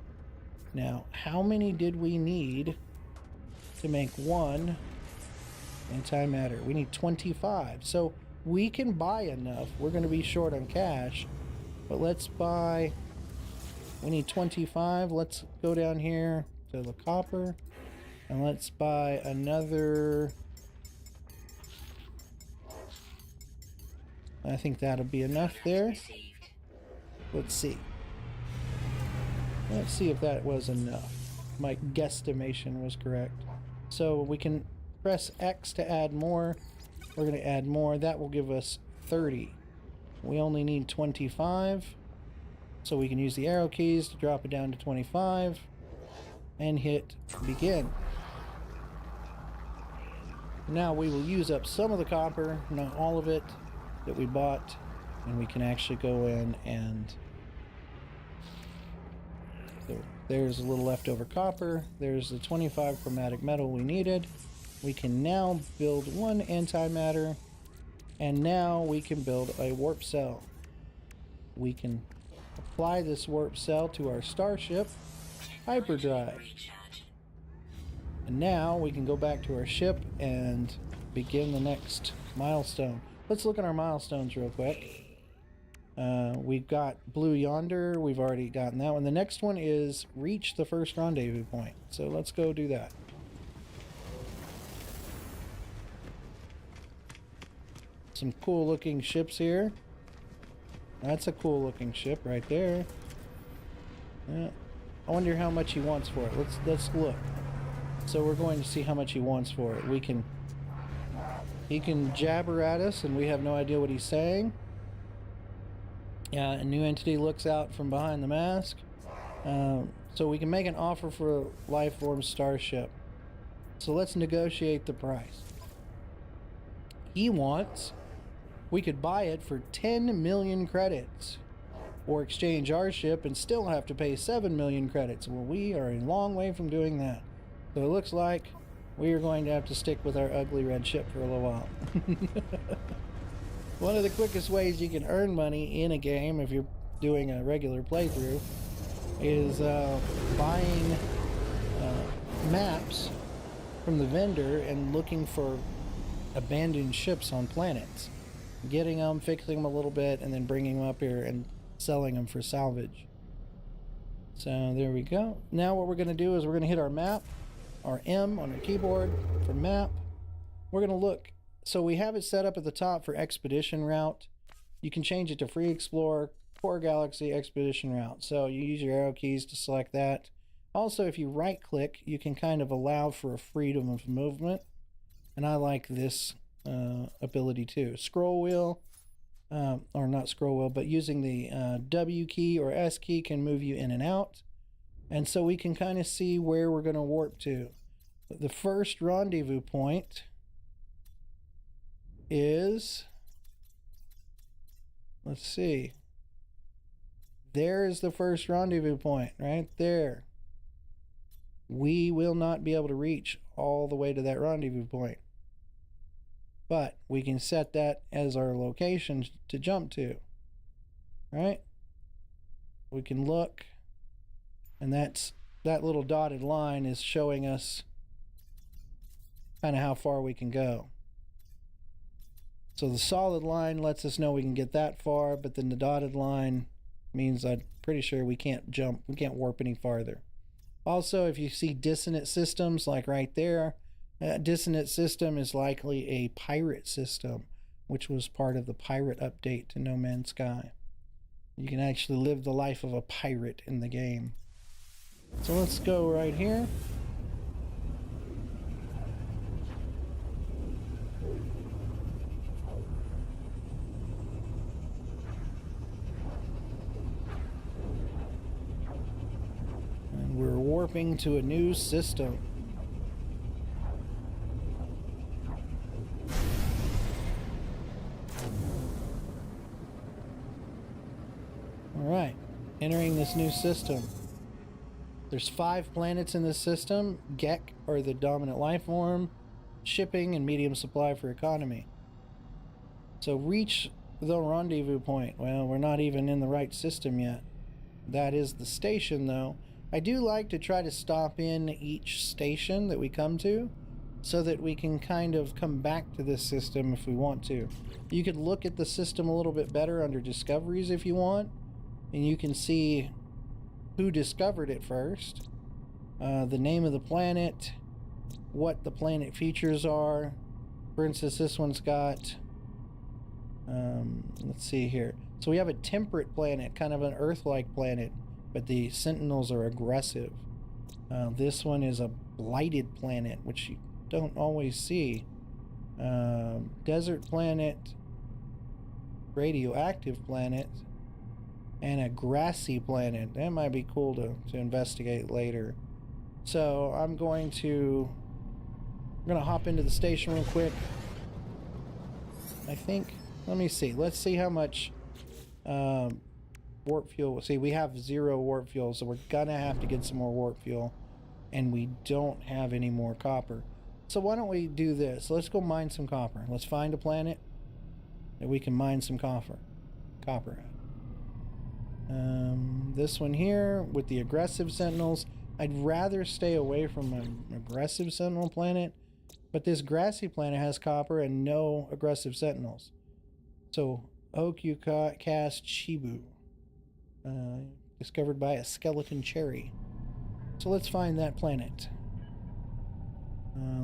Now, how many did we need to make one antimatter? We need 25. So we can buy enough. We're going to be short on cash, but let's buy, we need 25. Let's go down here to the copper and let's buy another. I think that'll be enough there. Let's see. Let's see if that was enough. My guesstimation was correct. So we can press X to add more. We're going to add more. That will give us 30. We only need 25. So we can use the arrow keys to drop it down to 25 and hit begin. Now we will use up some of the copper, not all of it, that we bought, and we can actually go in and so there's a little leftover copper. There's the 25 chromatic metal we needed. We can now build one antimatter, and now we can build a warp cell. We can apply this warp cell to our starship hyperdrive. And now we can go back to our ship and begin the next milestone. Let's look at our milestones real quick. We've got Blue Yonder. We've already gotten that one. The next one is reach the first rendezvous point. So let's go do that. Some cool looking ships here. That's a cool looking ship right there. Yeah. I wonder how much he wants for it. Let's look. So we're going to see how much he wants for it. He can jabber at us and we have no idea what he's saying. Yeah, a new entity looks out from behind the mask. So we can make an offer for a life form starship. So let's negotiate the price. He wants, we could buy it for 10 million credits, or exchange our ship and still have to pay 7 million credits. Well, we are a long way from doing that. So it looks like we are going to have to stick with our ugly red ship for a little while. One of the quickest ways you can earn money in a game, if you're doing a regular playthrough, is buying maps from the vendor and looking for abandoned ships on planets. Getting them, fixing them a little bit, and then bringing them up here and selling them for salvage. So there we go. Now what we're going to do is we're going to hit our map, our M on our keyboard for map. We're going to look. So we have it set up at the top for expedition route. You can change it to free explorer, core galaxy, expedition route. So you use your arrow keys to select that. Also, if you right click, you can kind of allow for a freedom of movement. And I like this ability too. Scroll wheel, or not scroll wheel, but using the W key or S key can move you in and out. And so we can kind of see where we're going to warp to. The first rendezvous point is, let's see, there's the first rendezvous point right there. We will not be able to reach all the way to that rendezvous point, but we can set that as our location to jump to, right? We can look, and that little dotted line is showing us kind of how far we can go. So the solid line lets us know we can get that far, but then the dotted line means I'm pretty sure we can't jump, we can't warp any farther. Also, if you see dissonant systems like right there, dissonant system is likely a pirate system, which was part of the pirate update to No Man's Sky. You can actually live the life of a pirate in the game. So let's go right here. And we're warping to a new system. Alright, entering this new system. There's 5 planets in this system. Gek are the dominant life form, shipping and medium supply for economy. So reach the rendezvous point. Well, we're not even in the right system yet. That is the station though. I do like to try to stop in each station that we come to so that we can kind of come back to this system if we want to. You could look at the system a little bit better under discoveries if you want, and you can see who discovered it first, the name of the planet, what the planet features are. For instance, this one's got, let's see here. So we have a temperate planet, kind of an Earth-like planet, but the Sentinels are aggressive. This one is a blighted planet, which you don't always see. Desert planet, radioactive planet, and a grassy planet. That might be cool to investigate later. So I'm going to hop into the station real quick. I think, let me see. Let's see how much warp fuel. See, we have 0 warp fuel, so we're gonna have to get some more warp fuel, and we don't have any more copper. So why don't we do this? Let's go mine some copper. Let's find a planet that we can mine some copper at. This one here with the aggressive sentinels. I'd rather stay away from an aggressive sentinel planet, but this grassy planet has copper and no aggressive sentinels. So Oak-cast Shibu, discovered by a skeleton cherry. So let's find that planet.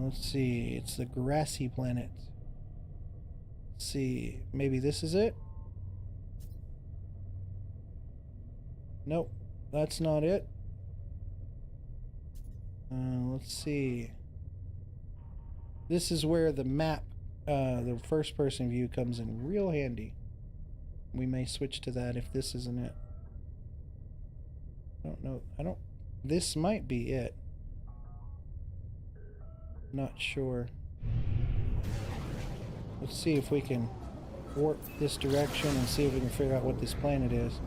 Let's see, it's the grassy planet. Let's see, maybe this is it? Nope, that's not it. Let's see. This is where the map, the first person view comes in real handy. We may switch to that if this isn't it. I don't know. This might be it. Not sure. Let's see if we can warp this direction and see if we can figure out what this planet is.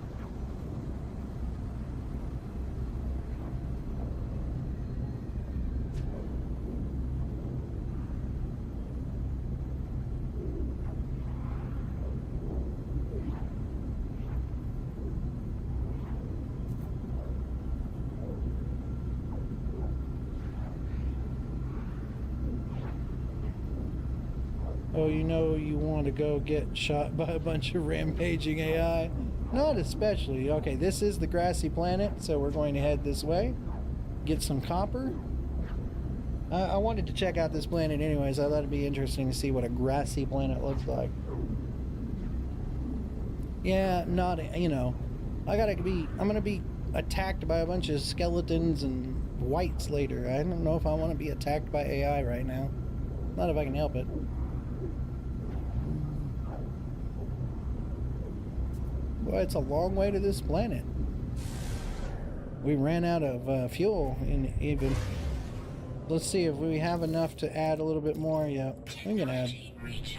Oh, you know you want to go get shot by a bunch of rampaging AI? Not especially. Okay, this is the grassy planet, so we're going to head this way. Get some copper. I wanted to check out this planet anyways. I thought it'd be interesting to see what a grassy planet looks like. Yeah, not, you know, I'm gonna be attacked by a bunch of skeletons and whites later. I don't know if I want to be attacked by AI right now. Not if I can help it. Well, it's a long way to this planet. We ran out of fuel even. Let's see if we have enough to add a little bit more. Yeah, I'm gonna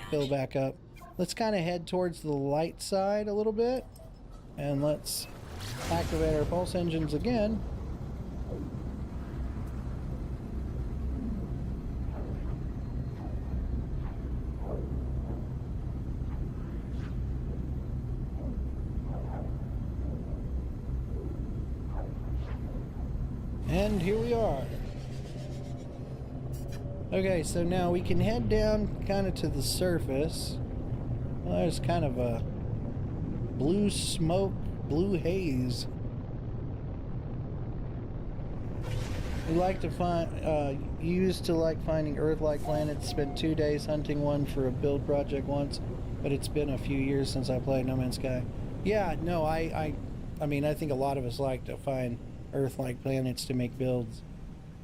fill back up. Let's kind of head towards the light side a little bit. And let's activate our pulse engines again. And here we are. Okay, so now we can head down kind of to the surface. Well, there's kind of a blue smoke, blue haze. We like to find, used to like finding Earth-like planets. Spent 2 days hunting one for a build project once, but it's been a few years since I played No Man's Sky. Yeah, no, I mean, I think a lot of us like to find Earth-like planets to make builds.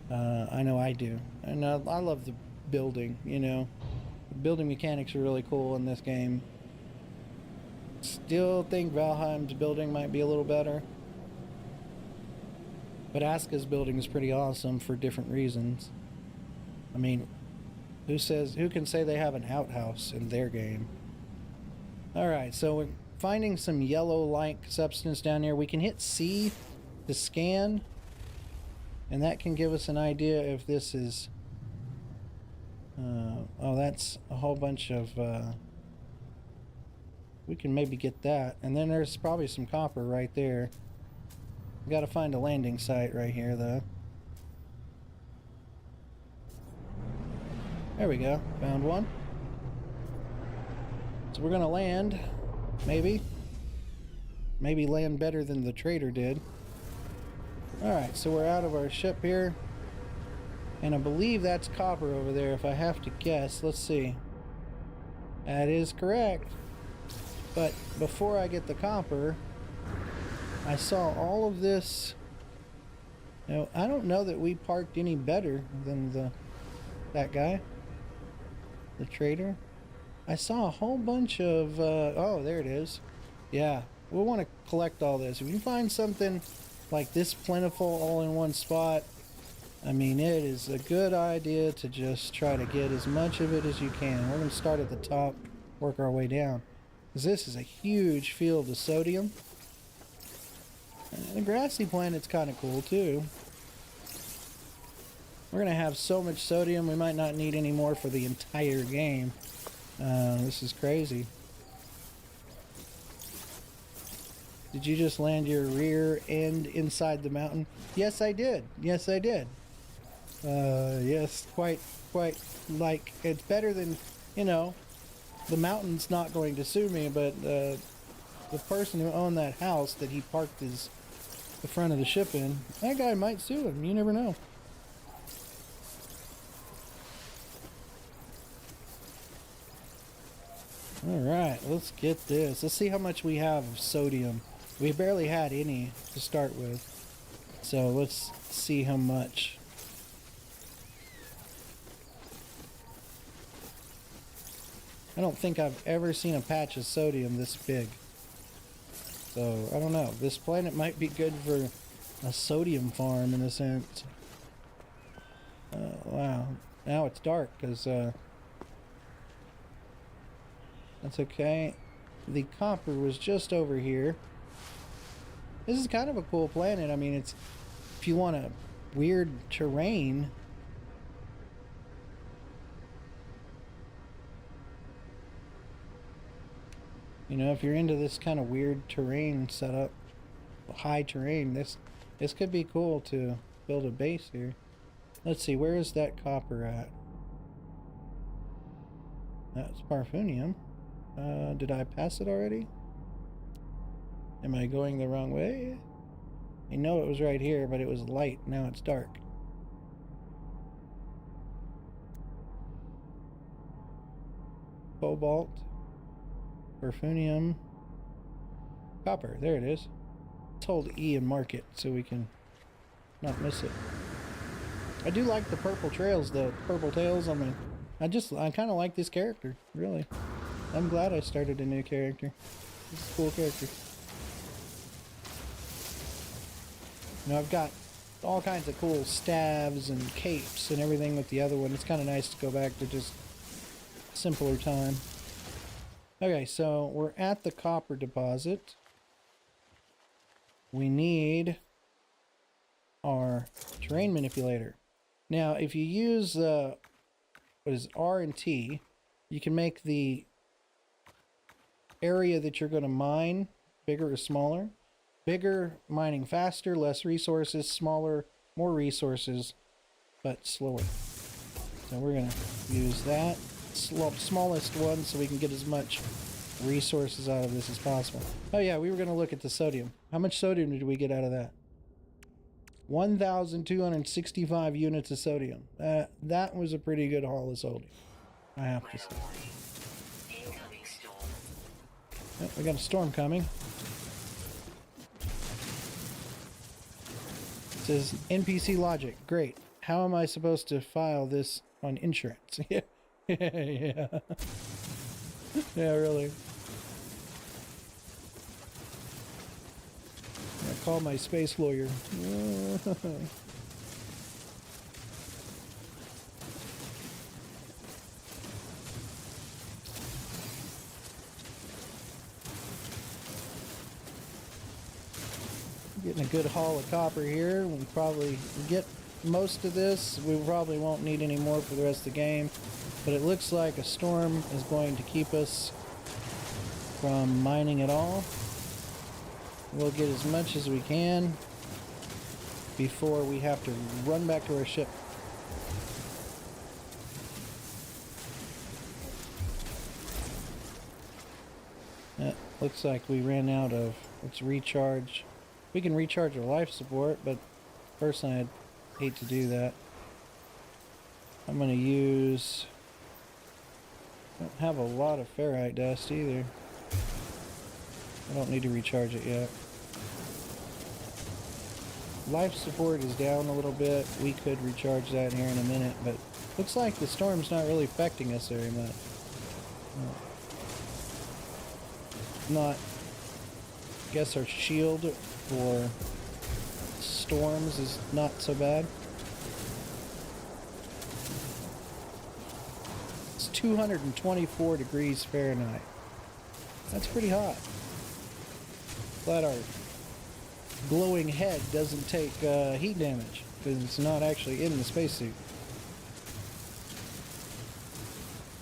I know I do, and I love the building. You know, the building mechanics are really cool in this game. Still think Valheim's building might be a little better, but Aska's building is pretty awesome for different reasons. I mean, who can say they have an outhouse in their game? Alright, so we're finding some yellow-like substance down here. We can hit C to scan, and that can give us an idea if this is... oh, that's a whole bunch of... we can maybe get that. And then there's probably some copper right there. We gotta find a landing site right here, though. There we go. Found one. So we're gonna land. Maybe. Maybe land better than the trader did. Alright, so we're out of our ship here. And I believe that's copper over there, if I have to guess. Let's see. That is correct. But before I get the copper, I saw all of this. Now, I don't know that we parked any better than that guy, the trader. I saw a whole bunch of, oh, there it is. Yeah, we'll want to collect all this. If you find something like this plentiful all in one spot, I mean, it is a good idea to just try to get as much of it as you can. We're going to start at the top, work our way down. Because this is a huge field of sodium. And the grassy planet's kind of cool too. We're gonna have so much sodium we might not need any more for the entire game. This is crazy. Did you just land your rear end inside the mountain? Yes, I did. Yes, I did. Yes, quite like, it's better than, you know, the mountain's not going to sue me, but the person who owned that house that he parked the front of the ship in, that guy might sue him. You never know. Alright, let's get this. Let's see how much we have of sodium. We barely had any to start with. So let's see how much. I don't think I've ever seen a patch of sodium this big. So, I don't know. This planet might be good for a sodium farm in a sense. Wow. Now it's dark because that's okay. The copper was just over here. This is kind of a cool planet. I mean, it's, if you want a weird terrain, you know, if you're into this kind of weird terrain setup, high terrain, this could be cool to build a base here. Let's see, where is that copper at? That's Parfunium. Did I pass it already? Am I going the wrong way? I know it was right here, but it was light. Now it's dark. Cobalt. Perfunium. Copper. There it is. Let's hold E and mark it so we can not miss it. I do like the purple trails, the purple tails on the... I kind of like this character, really. I'm glad I started a new character. This is a cool character. You know, I've got all kinds of cool staves and capes and everything with the other one. It's kind of nice to go back to just simpler time. Okay, so we're at the copper deposit. We need our terrain manipulator. Now, if you use what is R and T, you can make the area that you're going to mine bigger or smaller. Bigger, mining faster, less resources. Smaller, more resources, but slower. So we're going to use that smallest one so we can get as much resources out of this as possible. Oh yeah, we were going to look at the sodium. How much sodium did we get out of that? 1,265 units of sodium. That was a pretty good haul of sodium, I have to say. Oh, we got a storm coming. It says NPC logic. Great. How am I supposed to file this on insurance? Yeah. Yeah. Yeah, really. I call my space lawyer. Getting a good haul of copper here. We'll probably get most of this. We probably won't need any more for the rest of the game. But it looks like a storm is going to keep us from mining at all. We'll get as much as we can before we have to run back to our ship. Looks like we ran out of... Let's recharge. We can recharge our life support, but personally I'd hate to do that. I'm going to use... I don't have a lot of ferrite dust either. I don't need to recharge it yet. Life support is down a little bit. We could recharge that here in a minute, but looks like the storm's not really affecting us very much. Not... I guess our shield for storms is not so bad. It's 224 degrees Fahrenheit. That's pretty hot. Glad our glowing head doesn't take heat damage. because it's not actually in the spacesuit.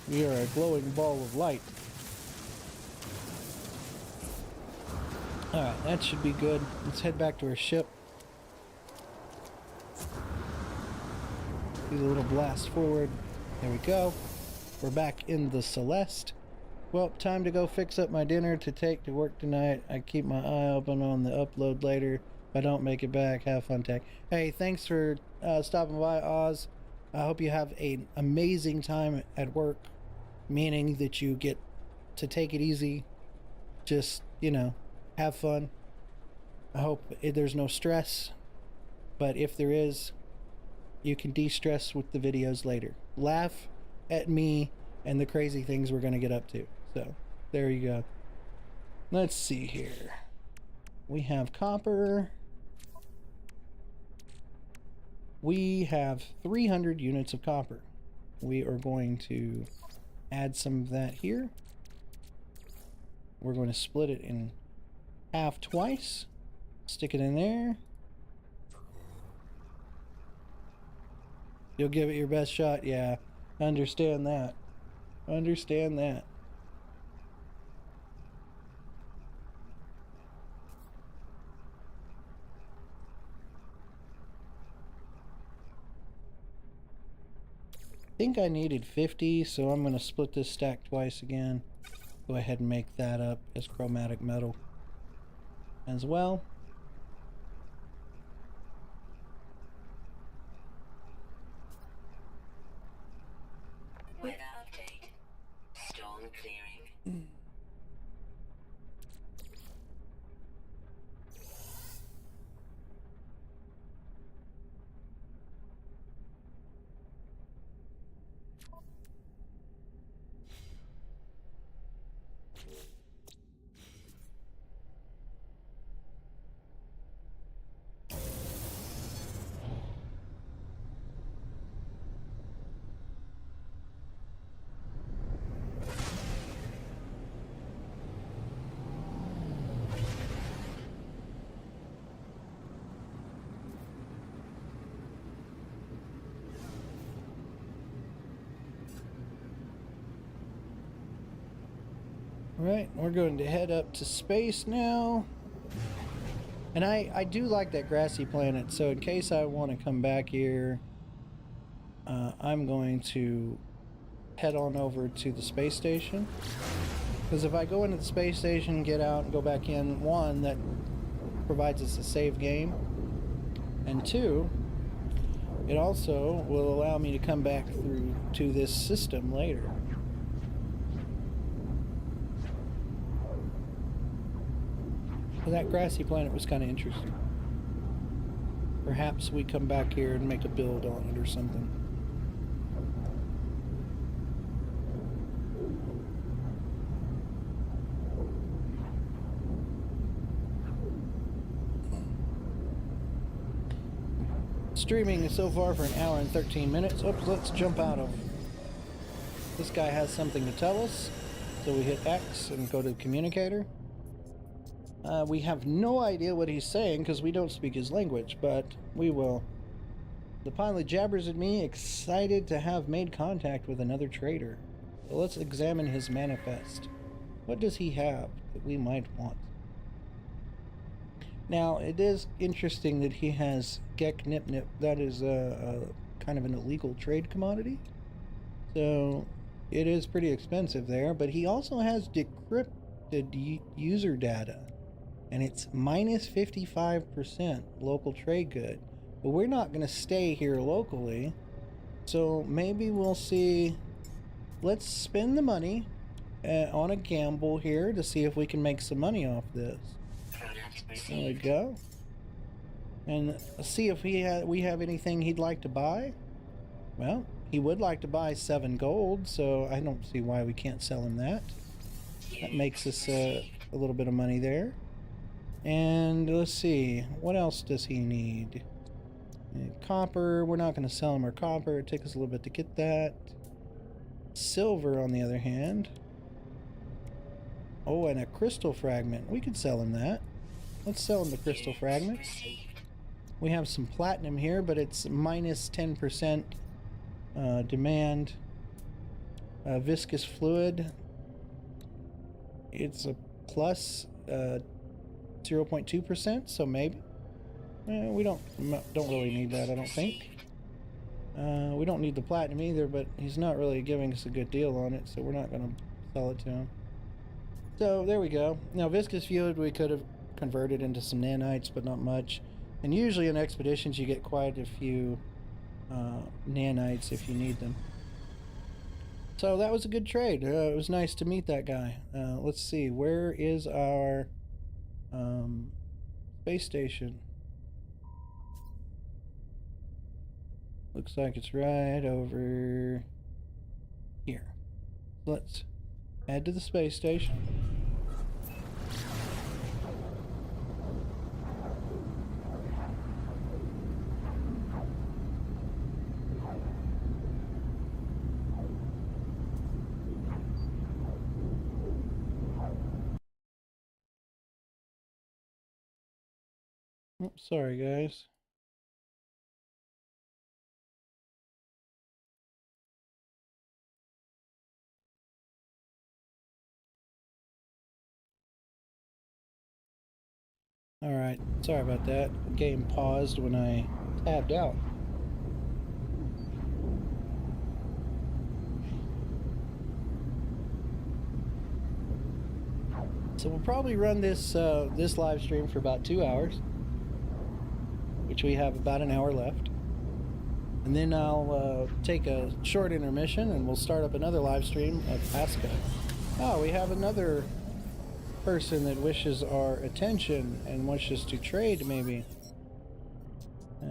We are a glowing ball of light. Alright, that should be good. Let's head back to our ship. Do a little blast forward. There we go. We're back in the Celeste. Well, time to go fix up my dinner to take to work tonight. I keep my eye open on the upload later. If I don't make it back, have fun, Tech. Hey, thanks for stopping by, Oz. I hope you have an amazing time at work, meaning that you get to take it easy. Just, you know, have fun. I hope there's no stress, but if there is, you can de-stress with the videos later. Laugh at me and the crazy things we're going to get up to. So, there you go. Let's see here. We have copper. We have 300 units of copper. We are going to add some of that here. We're going to split it in half twice. Stick it in there. You'll give it your best shot? Yeah, understand that. Understand that. I think I needed 50, so I'm going to split this stack twice again. Go ahead and make that up as chromatic metal as well. Weather update. Storm clearing. Right, we're going to head up to space now. And I do like that grassy planet, so in case I want to come back here, I'm going to head on over to the space station. Because if I go into the space station, get out, and go back in, one, that provides us a save game. And two, it also will allow me to come back through to this system later. That grassy planet was kind of interesting. Perhaps we come back here and make a build on it or something. Streaming so far for an hour and 13 minutes. Oops, let's jump out of. This guy has something to tell us. So we hit X and go to the communicator. We have no idea what he's saying because we don't speak his language, but we will. The pilot jabbers at me, excited to have made contact with another trader. So let's examine his manifest. What does he have that we might want? Now, it is interesting that he has Gek Nip Nip. That is a kind of an illegal trade commodity. So it is pretty expensive there, but he also has decrypted user data. And it's minus 55% local trade good. But we're not going to stay here locally. So maybe we'll see. Let's spend the money on a gamble here to see if we can make some money off this. There we go. And see if we have anything he'd like to buy. Well, he would like to buy 7 gold, so I don't see why we can't sell him that. That makes us a little bit of money there. And let's see, what else does he need? Copper, we're not going to sell him our copper. It takes us a little bit to get that. Silver, on the other hand. Oh, and a crystal fragment. We could sell him that. Let's sell him the crystal fragment. We have some platinum here, but it's minus 10% demand. Viscous fluid, it's a plus 0.2%, so maybe. We don't really need that, I don't think. We don't need the platinum either, but he's not really giving us a good deal on it, so we're not going to sell it to him. So there we go. Now viscous fluid we could have converted into some nanites, but not much. And usually in expeditions you get quite a few nanites if you need them. So that was a good trade. It was nice to meet that guy. Let's see, where is our space station? Looks like it's right over here. Let's head to the space station. Oh, sorry guys. Alright, sorry about that. The game paused when I tabbed out. So we'll probably run this this live stream for about 2 hours, which we have about an hour left. And then I'll take a short intermission and we'll start up another live stream of Aska. Oh, we have another person that wishes our attention and wishes to trade, maybe.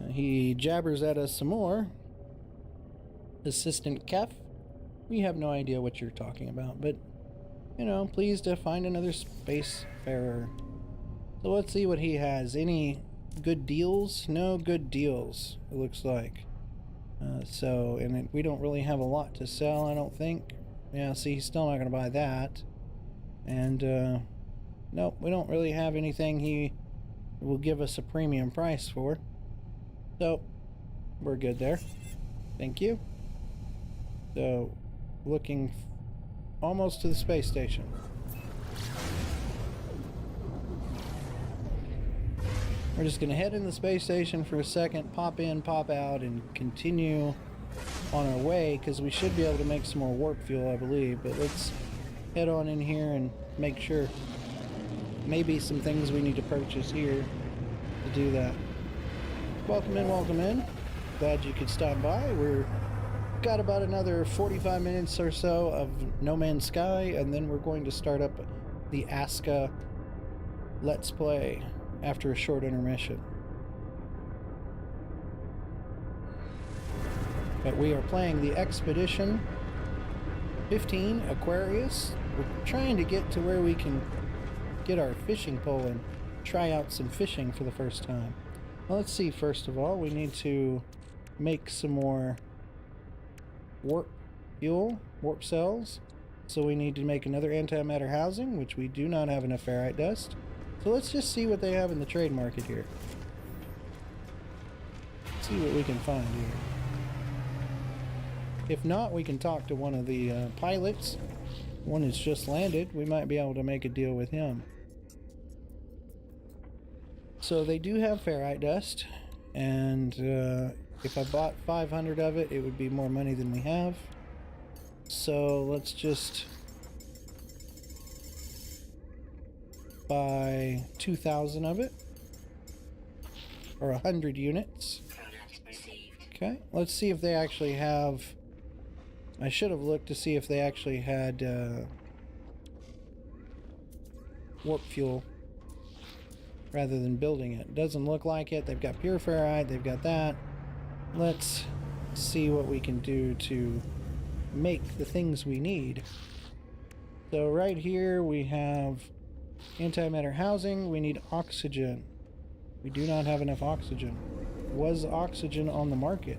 He jabbers at us some more. Assistant Kef. We have no idea what you're talking about, but, you know, pleased to find another spacefarer. So let's see what he has. Any good deals? No good deals, it looks like. We don't really have a lot to sell, I don't think. Yeah, see, he's still not going to buy that. And, nope, we don't really have anything he will give us a premium price for. So, we're good there. Thank you. So, looking almost to the space station. We're just going to head in the space station for a second, pop in, pop out, and continue on our way, because we should be able to make some more warp fuel, I believe. But let's head on in here and make sure. Maybe some things we need to purchase here to do that. Welcome in, welcome in. Glad you could stop by. We're got about another 45 minutes or so of No Man's Sky, and then we're going to start up the Aska Let's Play after a short intermission. But we are playing the Expedition 15 Aquarius. We're trying to get to where we can get our fishing pole and try out some fishing for the first time. Well, let's see, first of all, we need to make some more warp fuel, warp cells. So we need to make another antimatter housing, which we do not have enough ferrite dust. So let's just see what they have in the trade market here. Let's see what we can find here. If not, we can talk to one of the pilots. One that's just landed. We might be able to make a deal with him. So they do have ferrite dust, and if I bought 500 of it, it would be more money than we have. So let's just buy 2,000 of it, or 100 units. Okay, let's see if they actually have. I should have looked to see if they actually had warp fuel rather than building it. Doesn't look like it. They've got pure ferrite, they've got that. Let's see what we can do to make the things we need. So right here we have antimatter housing. We need oxygen. We do not have enough oxygen. Was oxygen on the market?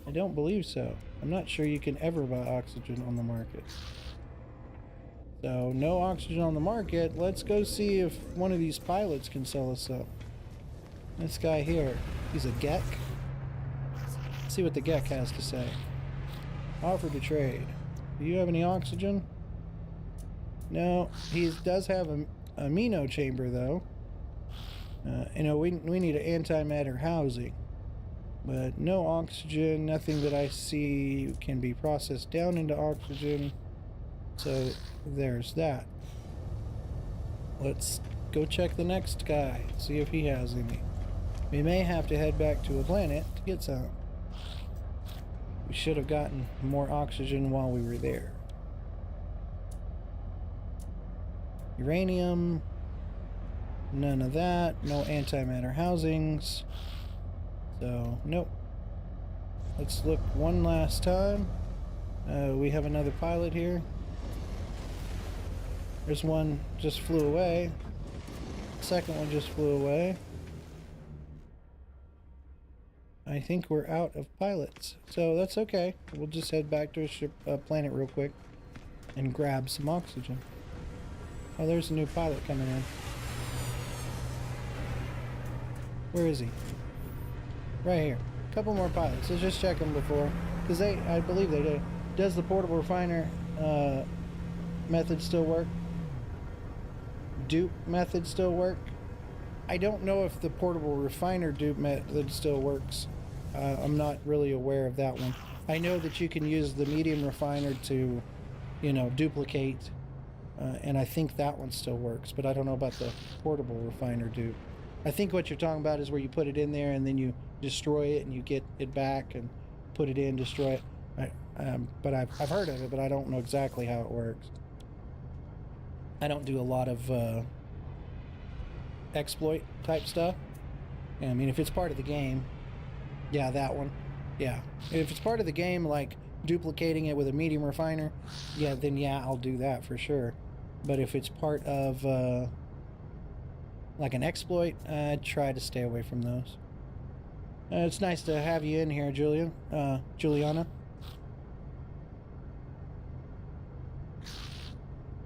I don't believe so. I'm not sure you can ever buy oxygen on the market. So no oxygen on the market. Let's go see if one of these pilots can sell us some. This guy here, he's a geck. Let's see what the geck has to say. Offer to trade. Do you have any oxygen? No, he does have a amino chamber though. You know, we need an antimatter housing, but no oxygen. Nothing that I see can be processed down into oxygen. So there's that. Let's go check the next guy, see if he has any. We may have to head back to a planet to get some. We should have gotten more oxygen while we were there. Uranium. None of that. No antimatter housings. So, nope. Let's look one last time. We have another pilot here. There's one just flew away. Second one just flew away. I think we're out of pilots, so that's okay. We'll just head back to a planet real quick and grab some oxygen. Oh, there's a new pilot coming in. Where is he? Right here. A couple more pilots. Let's just check them before, because I believe they do. Does the portable refiner method still work? Dupe method still work? I don't know if the portable refiner dupe method still works. I'm not really aware of that one. I know that you can use the medium refiner to, you know, duplicate, and I think that one still works, but I don't know about the portable refiner dupe. I think what you're talking about is where you put it in there and then you destroy it and you get it back and put it in, destroy it. But I've heard of it, but I don't know exactly how it works. I don't do a lot of exploit type stuff. I mean, if it's part of the game, yeah, that one. Yeah. If it's part of the game, like duplicating it with a medium refiner, yeah, then yeah, I'll do that for sure. But if it's part of like an exploit, I try to stay away from those. It's nice to have you in here, Juliana.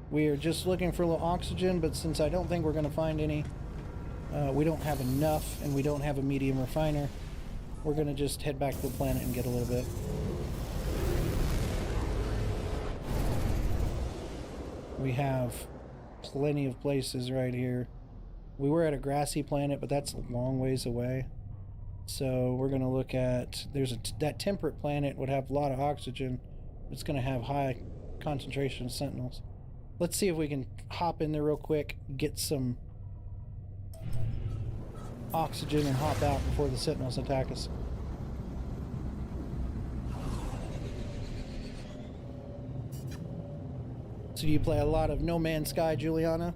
We are just looking for a little oxygen, but since I don't think we're going to find any, we don't have enough, and we don't have a medium refiner, we're going to just head back to the planet and get a little bit. We have plenty of places right here. We were at a grassy planet, but that's a long ways away. So we're going to look at, that temperate planet would have a lot of oxygen. It's going to have high concentration of sentinels. Let's see if we can hop in there real quick, get some oxygen, and hop out before the sentinels attack us. So do you play a lot of No Man's Sky, Juliana?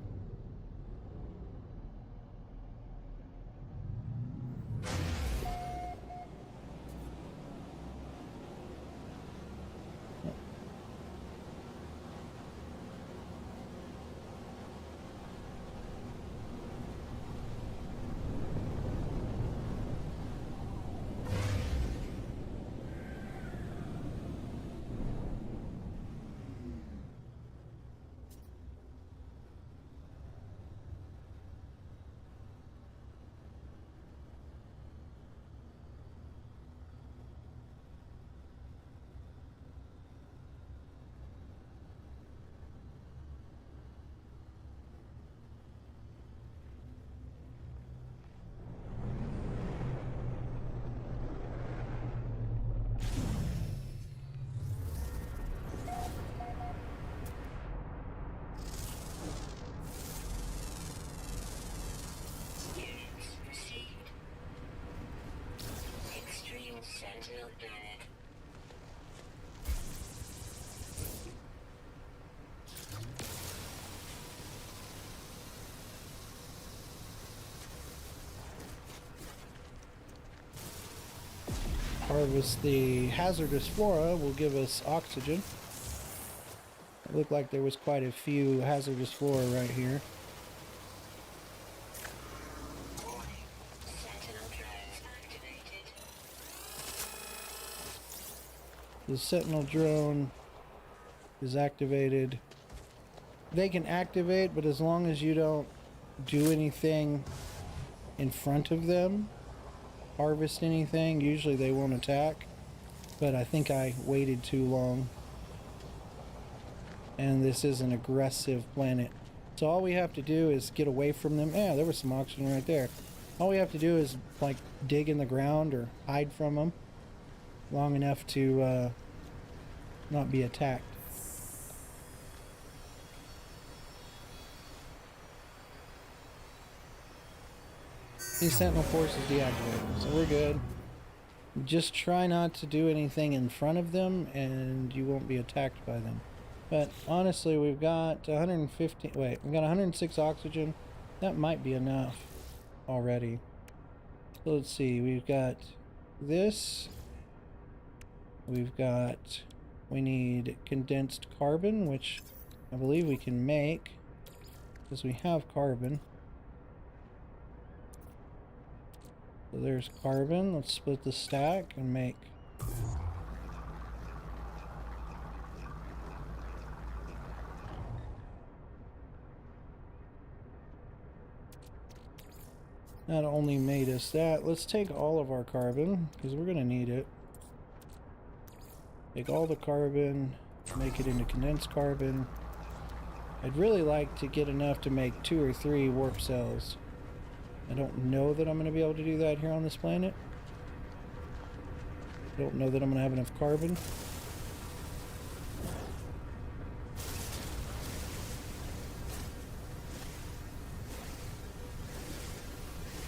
Sentinel planet. Harvest the hazardous flora will give us oxygen. It looked like there was quite a few hazardous flora right here. The Sentinel drone is activated. They can activate, but as long as you don't do anything in front of them harvest anything. Usually they won't attack, but I think I waited too long. And this is an aggressive planet. So all we have to do is get away from them. Yeah, there was some oxygen right there. All we have to do is like dig in the ground or hide from them long enough to not be attacked. These sentinel force is deactivated, so we're good. Just try not to do anything in front of them and you won't be attacked by them. But honestly, we've got 150, wait, we've got 106 oxygen. That might be enough already. So let's see, we've got this. We need condensed carbon, which I believe we can make because we have carbon. So there's carbon. Let's split the stack and make. That only made us that. Let's take all of our carbon because we're going to need it. Take all the carbon, make it into condensed carbon. I'd really like to get enough to make 2 or 3 warp cells. I don't know that I'm going to be able to do that here on this planet. I don't know that I'm going to have enough carbon.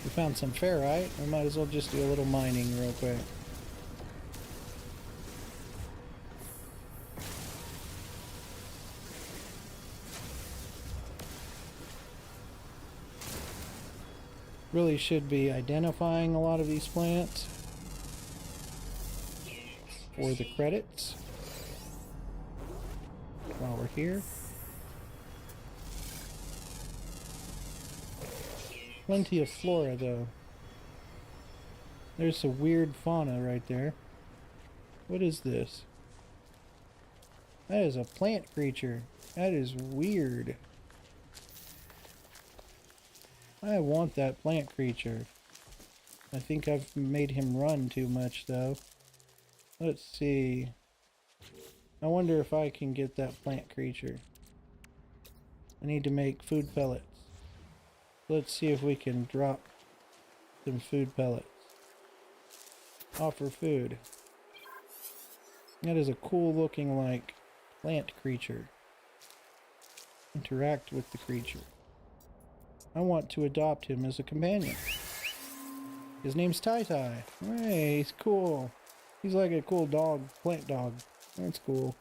We found some ferrite. We might as well just do a little mining real quick. Really should be identifying a lot of these plants for the credits while we're here. Plenty of flora though. There's some weird fauna right there. What is this? That is a plant creature. That is weird. I want that plant creature. I think I've made him run too much though. Let's see. I wonder if I can get that plant creature. I need to make food pellets. Let's see if we can drop some food pellets. Offer food. That is a cool looking like plant creature. Interact with the creature. I want to adopt him as a companion. His name's Tai Tai. Hey, he's cool. He's like a cool dog, plant dog. That's cool.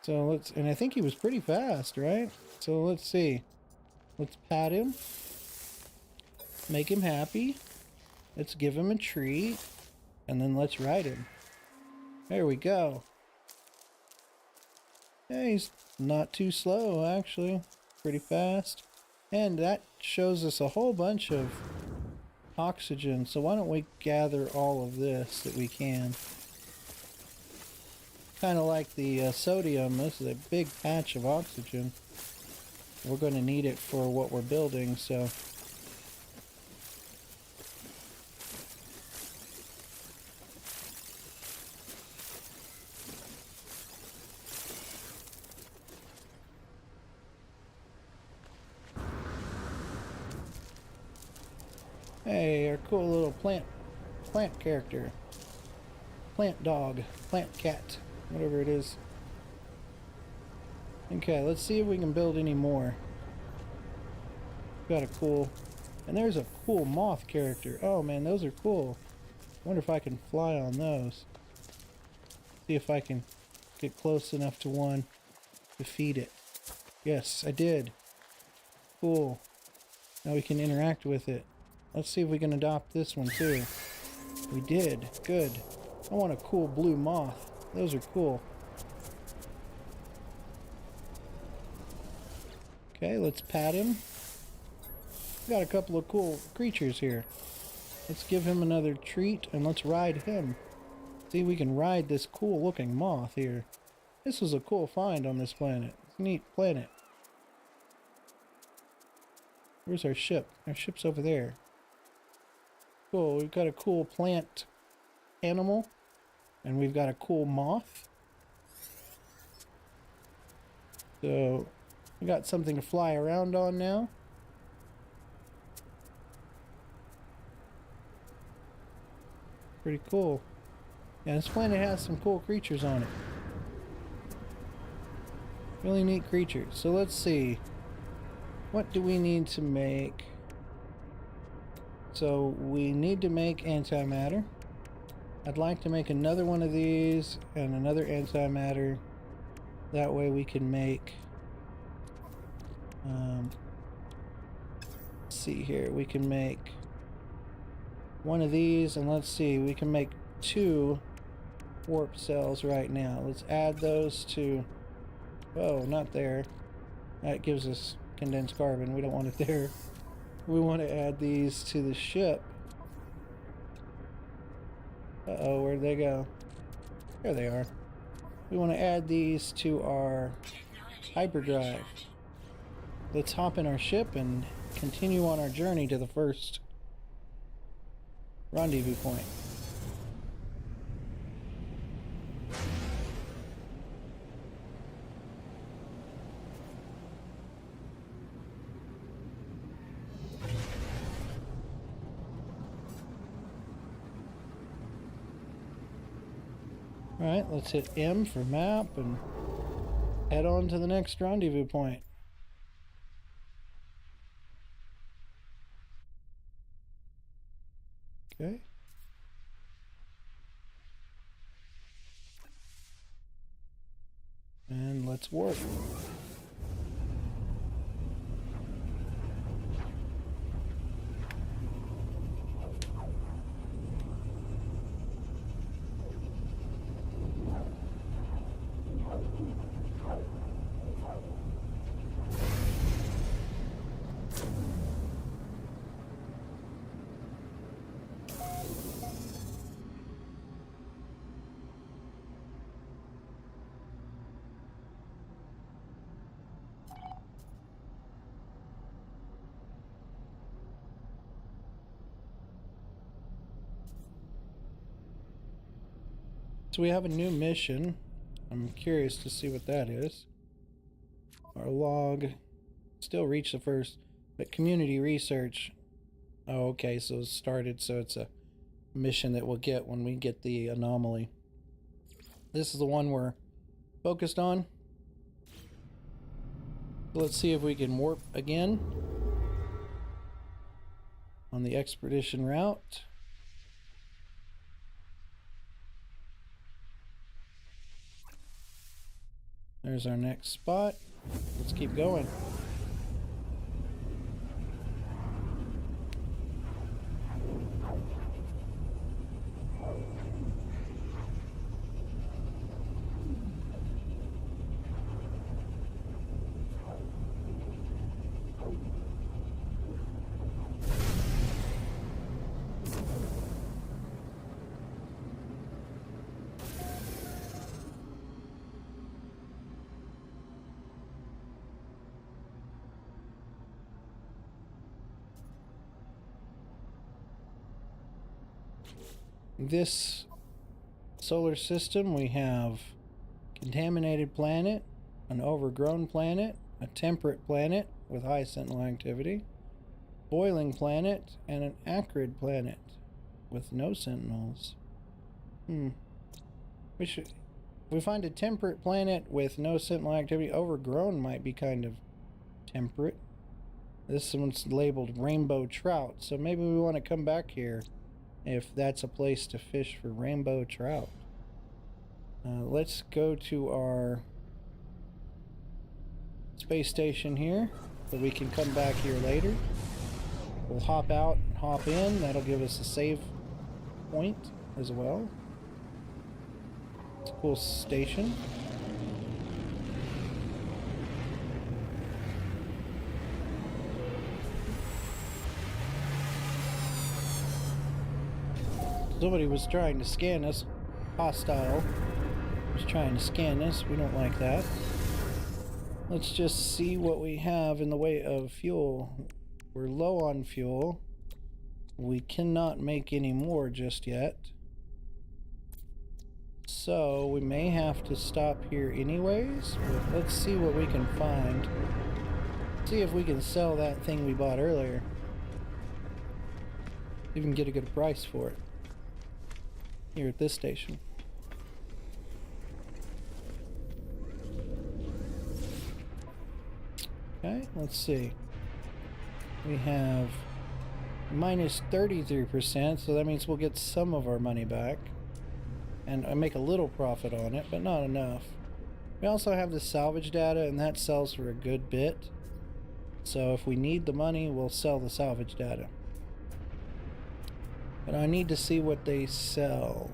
So let's, and I think he was pretty fast, right? So let's see. Let's pat him. Make him happy. Let's give him a treat. And then let's ride him. There we go. Yeah, he's not too slow, actually. Pretty fast. And that shows us a whole bunch of oxygen. So why don't we gather all of this that we can. Kind of like the sodium. This is a big patch of oxygen. We're going to need it for what we're building, so... Hey, our cool little plant character. Plant dog, plant cat, whatever it is. Okay, let's see if we can build any more. Got a cool, and there's a cool moth character. Oh man, those are cool. Wonder if I can fly on those. See if I can get close enough to one to feed it. Yes, I did. Cool. Now we can interact with it. Let's see if we can adopt this one too. We did. Good. I want a cool blue moth. Those are cool. Okay, let's pat him. We got a couple of cool creatures here. Let's give him another treat and let's ride him. See, we can ride this cool looking moth here. This was a cool find on this planet. It's a neat planet. Where's our ship? Our ship's over there. cool. We've got a cool plant animal, and we've got a cool moth. So we got something to fly around on now. Pretty cool. Yeah, this planet has some cool creatures on it. Really neat creatures. So let's see. What do we need to make? So we need to make antimatter. I'd like to make another one of these and another antimatter. That way we can make... let's see here. We can make one of these, and let's see. We can make 2 warp cells right now. Let's add those to... Whoa, not there. That gives us condensed carbon. We don't want it there. We want to add these to the ship. Uh-oh, where'd they go? There they are. We want to add these to our hyperdrive. Let's hop in our ship and continue on our journey to the first rendezvous point. Alright, let's hit M for map and head on to the next rendezvous point. Okay. And let's warp. So we have a new mission. I'm curious to see what that is. Our log still reached the first, but community research. Oh, okay, so it started, so it's a mission that we'll get when we get the anomaly. This is the one we're focused on. So let's see if we can warp again on the expedition route. There's our next spot. Let's keep going. This solar system, we have contaminated planet, an overgrown planet, a temperate planet with high sentinel activity, boiling planet, and an acrid planet with no sentinels. If we find a temperate planet with no sentinel activity, overgrown might be kind of temperate. This one's labeled rainbow trout, so maybe we want to come back here if that's a place to fish for rainbow trout. Let's go to our space station here so we can come back here later. We'll hop out and hop in. That'll give us a save point as well. It's a cool station. Somebody was trying to scan us. Hostile was trying to scan us. We don't like that. Let's just see what we have in the way of fuel. We're low on fuel. We cannot make any more just yet. So we may have to stop here anyways, but let's see what we can find. See if we can sell that thing we bought earlier. Even get a good price for it. Here at this station. Okay, let's see. We have minus 33%, so that means we'll get some of our money back. And I make a little profit on it, but not enough. We also have the salvage data, and that sells for a good bit. So if we need the money, we'll sell the salvage data. But I need to see what they sell.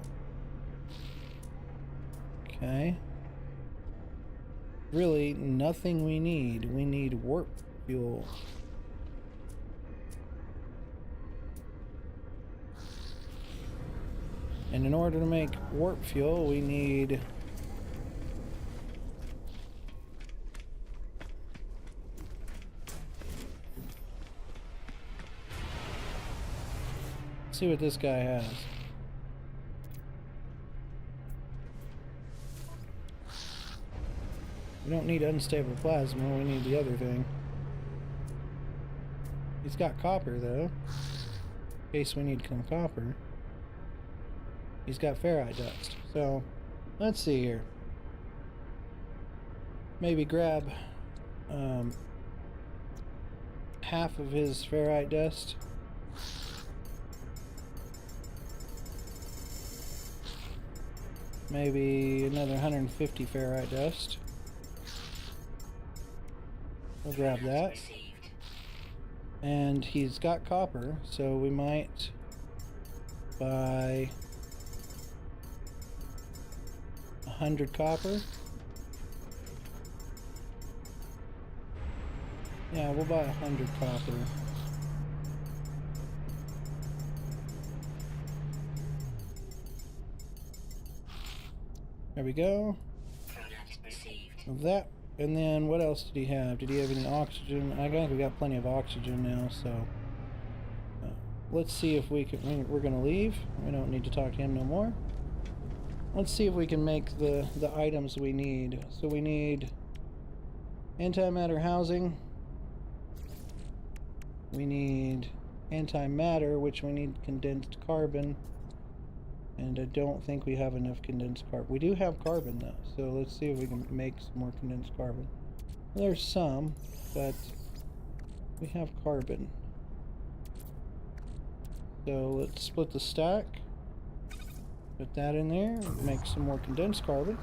Okay. Really, nothing we need. We need warp fuel. And in order to make warp fuel, we need see what this guy has. We don't need unstable plasma, we need the other thing. He's got copper though, in case we need some copper. He's got ferrite dust. So, let's see here. Maybe grab half of his ferrite dust. Maybe another 150 ferrite dust. We'll grab that. And he's got copper, so we might buy 100 copper. Yeah, we'll buy 100 copper. There we go. Of that. And then what else did he have? Did he have any oxygen? I think we got plenty of oxygen now, so let's see if we can. We're gonna leave. We don't need to talk to him no more. Let's see if we can make the items we need. So we need antimatter housing. We need antimatter, which we need condensed carbon. And I don't think we have enough condensed carbon. We do have carbon though, so let's see if we can make some more condensed carbon. There's some, but we have carbon. So let's split the stack. Put that in there, make some more condensed carbon.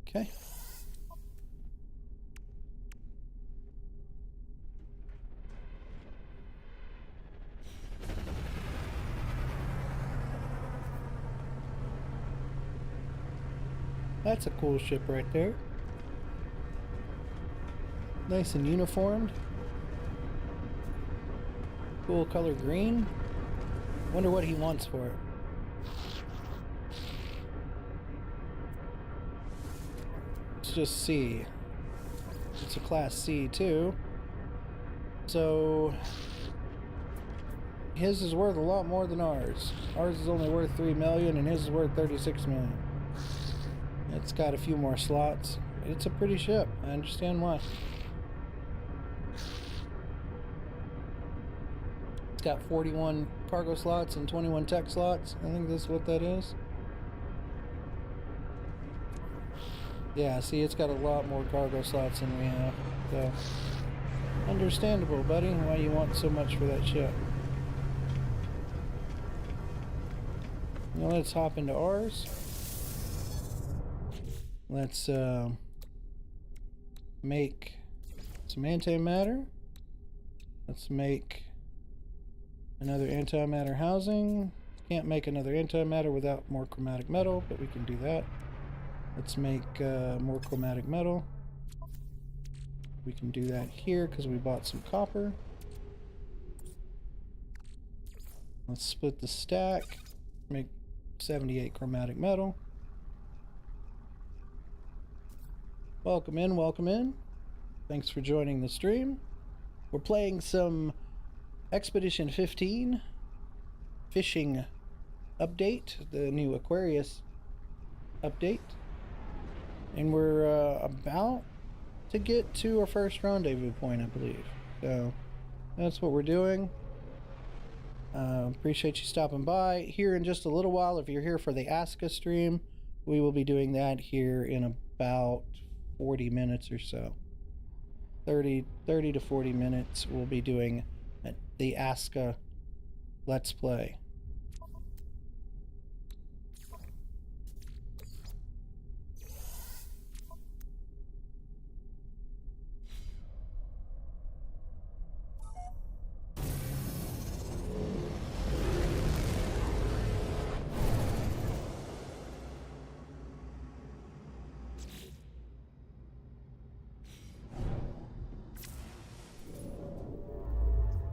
Okay. That's a cool ship right there. Nice and uniformed. Cool color green. Wonder what he wants for it. Let's just see. It's a class C too. So his is worth a lot more than ours. Ours is only worth 3 million and his is worth 36 million. It's got a few more slots. It's a pretty ship. I understand why. It's got 41 cargo slots and 21 tech slots. I think that's what that is. Yeah, see, it's got a lot more cargo slots than we have. So, understandable, buddy, why you want so much for that ship. Now let's hop into ours. Let's make some antimatter. Let's make another antimatter housing. Can't make another antimatter without more chromatic metal, but we can do that. Let's make more chromatic metal. We can do that here because we bought some copper. Let's split the stack. Make 78 chromatic metal. Welcome in, welcome in. Thanks for joining the stream. We're playing some Expedition 15 fishing update, the new Aquarius update. And we're about to get to our first rendezvous point, I believe. So that's what we're doing. Appreciate you stopping by. Here in just a little while, if you're here for the Ask Us stream, we will be doing that here in about 40 minutes or so. 30 to 40 minutes we'll be doing the Ask Us Let's Play.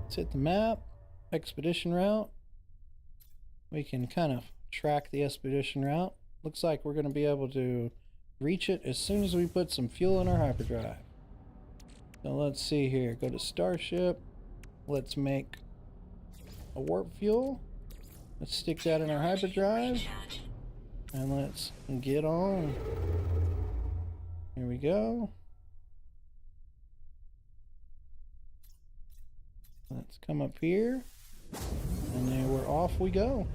Let's hit the map, expedition route. We can kind of track the expedition route. Looks like we're going to be able to reach it as soon as we put some fuel in our hyperdrive. So let's see here. Go to Starship. Let's make a warp fuel. Let's stick that in our hyperdrive. And let's get on. Here we go. Let's come up here, and then we're off we go.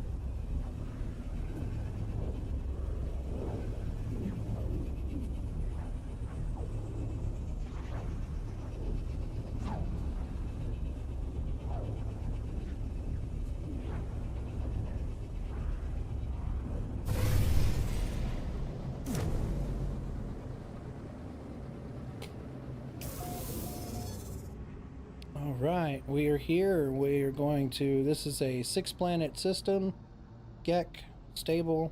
Alright, we are here. We are going to, this is a 6-planet system. Gek, stable.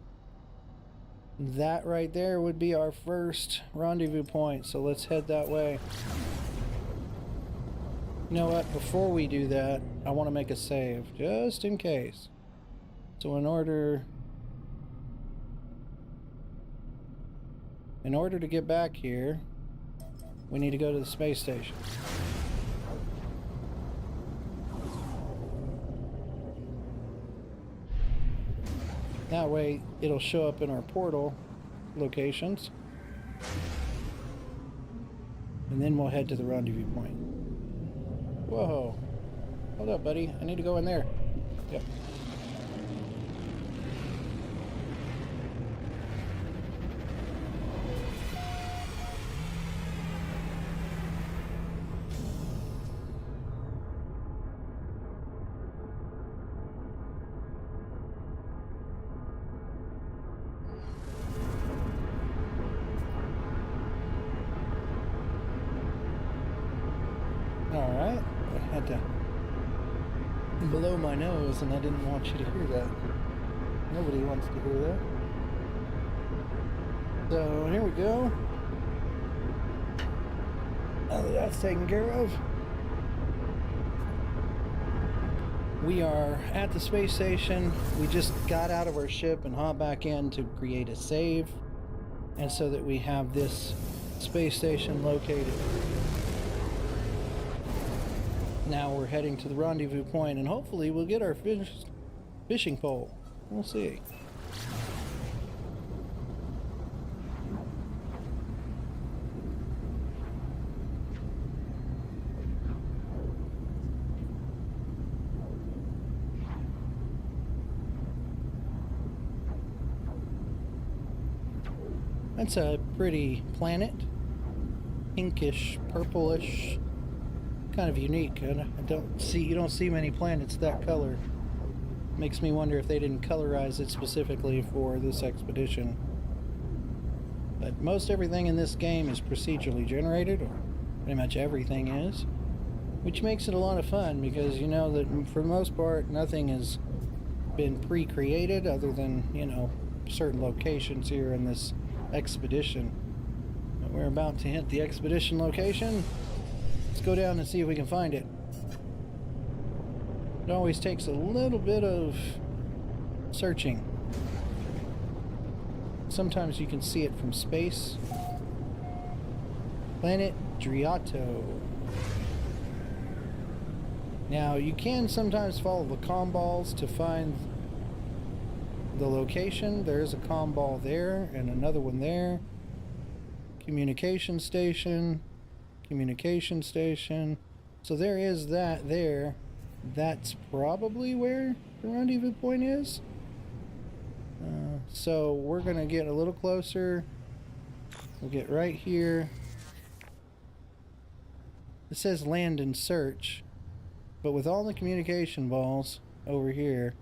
That right there would be our first rendezvous point, so let's head that way. You know what, before we do that, I want to make a save, just in case. So in order to get back here, we need to go to the space station. That way, it'll show up in our portal locations. And then we'll head to the rendezvous point. Whoa. Hold up, buddy. I need to go in there. Yep. Alright, I had to blow my nose and I didn't want you to hear that. Nobody wants to hear that. So here we go. Now that that's taken care of, we are at the space station. We just got out of our ship and hopped back in to create a save, and so that we have this space station located. Now we're heading to the rendezvous point, and hopefully we'll get our fishing pole. We'll see. That's a pretty planet. Pinkish, purplish. Kind of unique. You don't see many planets that color. Makes me wonder if they didn't colorize it specifically for this expedition. But most everything in this game is procedurally generated, or pretty much everything is, which makes it a lot of fun because you know that for the most part nothing has been pre-created other than, you know, certain locations here in this expedition. But we're about to hit the expedition location. Let's go down and see if we can find it. It always takes a little bit of searching. Sometimes you can see it from space, Planet Driato. Now, you can sometimes follow the comm balls to find the location. There's a comm ball there and another one there. Communication station. Communication station. So there is that there. That's probably where the rendezvous point is. So we're going to get a little closer. We'll get right here. It says land and search. But with all the communication balls over here,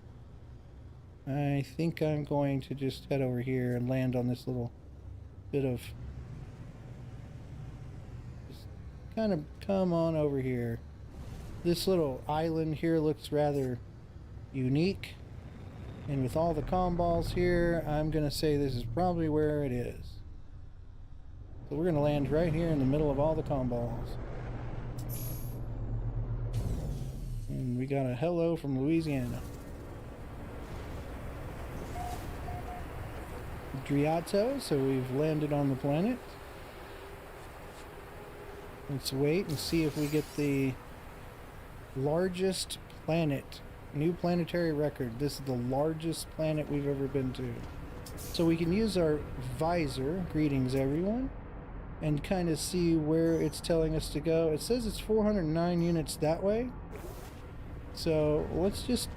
I think I'm going to just head over here and land on this little bit of... Just kind of come on over here. This little island here looks rather unique. And with all the comm balls here, I'm going to say this is probably where it is. So we're going to land right here in the middle of all the comm balls. And we got a hello from Louisiana. Driato, so we've landed on the planet. Let's wait and see if we get the largest planet. New planetary record. This is the largest planet we've ever been to. So we can use our visor, greetings everyone, and kind of see where it's telling us to go. It says it's 409 units that way. So let's just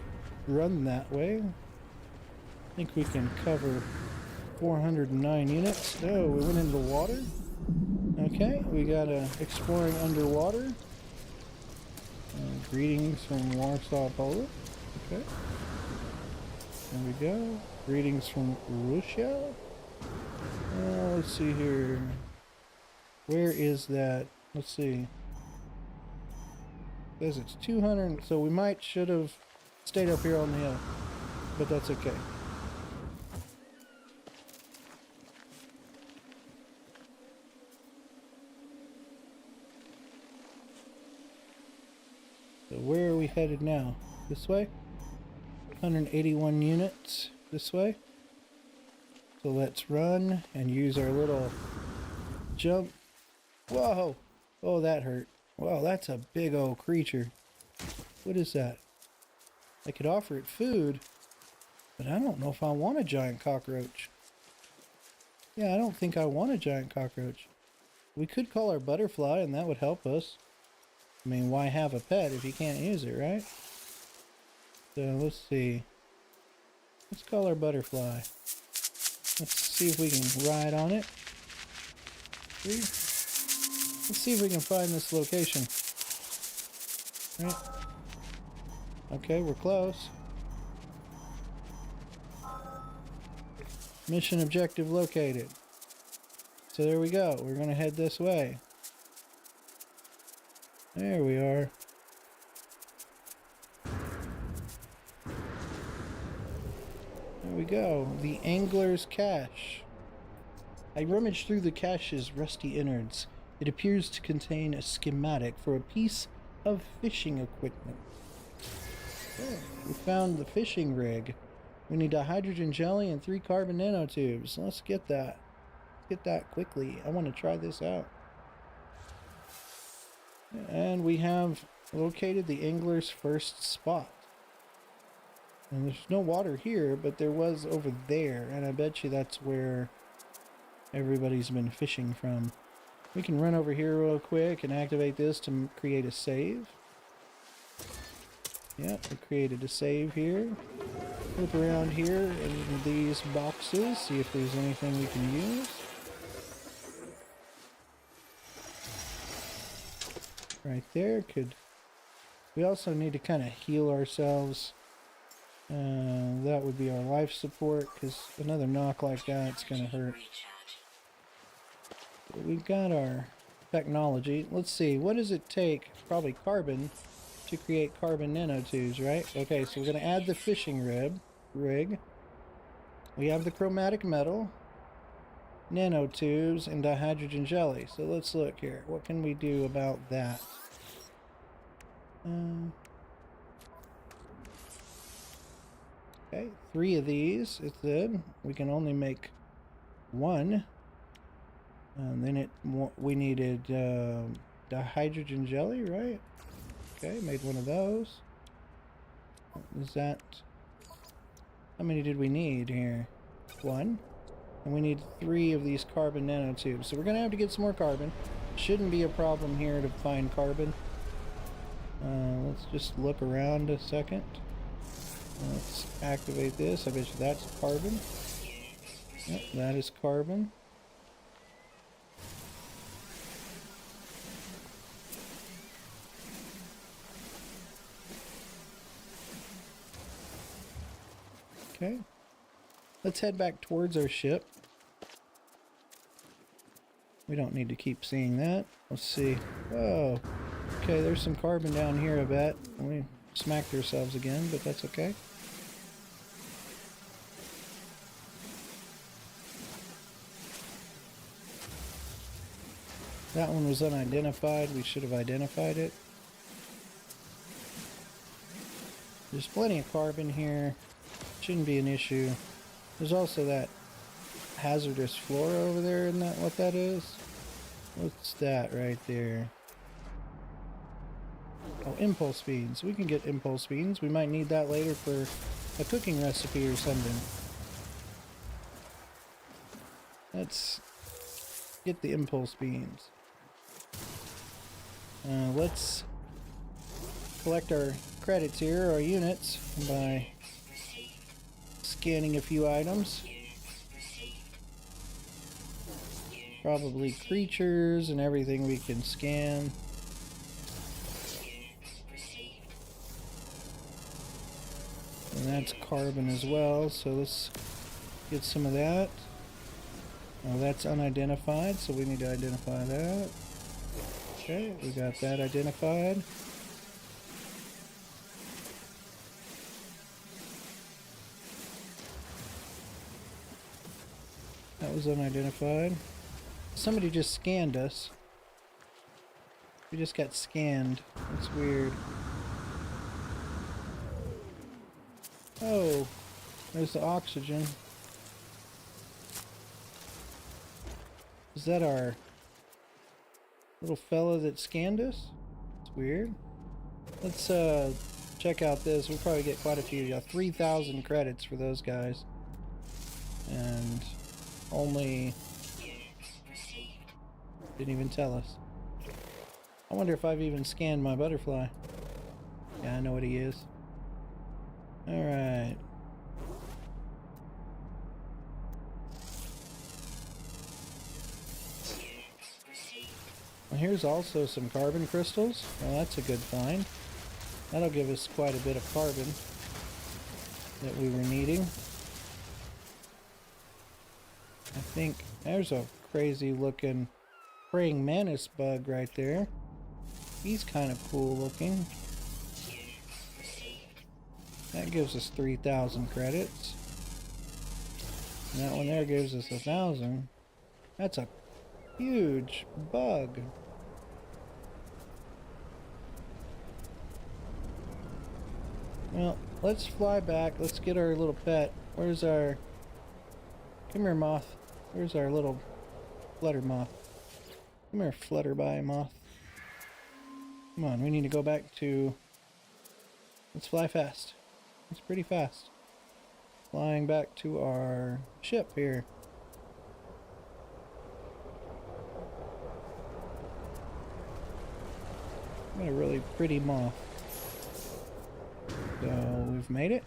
run that way. I think we can cover 409 units. Oh, we went into the water. Okay, we got exploring underwater. Greetings from Warsaw, Poland. Okay. There we go. Greetings from Russia. Let's see here. Where is that? Let's see. It says it's 200, so we should have stayed up here on the hill, but that's okay. So where are we headed now? This way? 181 units this way. So let's run and use our little jump. Whoa! Oh, that hurt. Wow, that's a big old creature. What is that? I could offer it food, but I don't know if I want a giant cockroach. Yeah, I don't think I want a giant cockroach. We could call our butterfly and that would help us. I mean, why have a pet if you can't use it, right? So let's see. Let's call our butterfly. Let's see if we can ride on it. Let's see if we can find this location. Right. Okay, we're close. Mission objective located. So there we go. We're going to head this way. There we are. There we go. The angler's cache. I rummaged through the cache's rusty innards. It appears to contain a schematic for a piece of fishing equipment. Oh, we found the fishing rig. We need a hydrogen jelly and 3 carbon nanotubes. Let's get that. Get that quickly. I want to try this out. And we have located the angler's first spot. And there's no water here, but there was over there. And I bet you that's where everybody's been fishing from. We can run over here real quick and activate this to create a save. Yep, we created a save here. Look around here in these boxes, see if there's anything we can use. Right there could... We also need to kind of heal ourselves. That would be our life support, because another knock like that's going to hurt. We've got our technology. Let's see, what does it take? Probably carbon to create carbon nanotubes, right? Okay, so we're going to add the fishing rig. We have the chromatic metal, nanotubes, and dihydrogen jelly. So let's look here. What can we do about that? Okay, 3 of these, it said. We can only make 1. And then we needed dihydrogen jelly, right? Okay, made one of those. Is that... How many did we need here? One. And we need 3 of these carbon nanotubes. So we're going to have to get some more carbon. Shouldn't be a problem here to find carbon. Let's just look around a second. Let's activate this. I bet you that's carbon. Yep, that is carbon. Okay. Let's head back towards our ship. We don't need to keep seeing that. Let's see. Whoa. Okay, there's some carbon down here, I bet. We smacked ourselves again, but that's okay. That one was unidentified. We should have identified it. There's plenty of carbon here. Shouldn't be an issue. There's also that hazardous flora over there. Isn't that what that is? What's that right there? Oh, impulse beans. We can get impulse beans. We might need that later for a cooking recipe or something. Let's get the impulse beans. Let's collect our credits here, our units, by scanning a few items. Probably creatures and everything we can scan. And that's carbon as well, so let's get some of that. Oh, that's unidentified, so we need to identify that. Okay, we got that identified. That was unidentified. Somebody just scanned us. We just got scanned. That's weird. Oh, there's the oxygen. Is that our little fella that scanned us? It's weird. Let's check out this. We'll probably get quite a few. Yeah, 3,000 credits for those guys. And only... Didn't even tell us. I wonder if I've even scanned my butterfly. Yeah, I know what he is. Alright. Well, here's also some carbon crystals. Well, that's a good find. That'll give us quite a bit of carbon that we were needing. I think there's a crazy looking praying mantis bug right there. He's kind of cool looking. That gives us 3,000 credits. And that one there gives us 1,000. That's a huge bug. Well, let's fly back. Let's get our little pet. Where's our... Come here, moth. Where's our little flutter moth? Come here, flutterby moth. Come on, we need to go back to... Let's fly fast. It's pretty fast. Flying back to our ship here. Got a really pretty moth. So we've made it.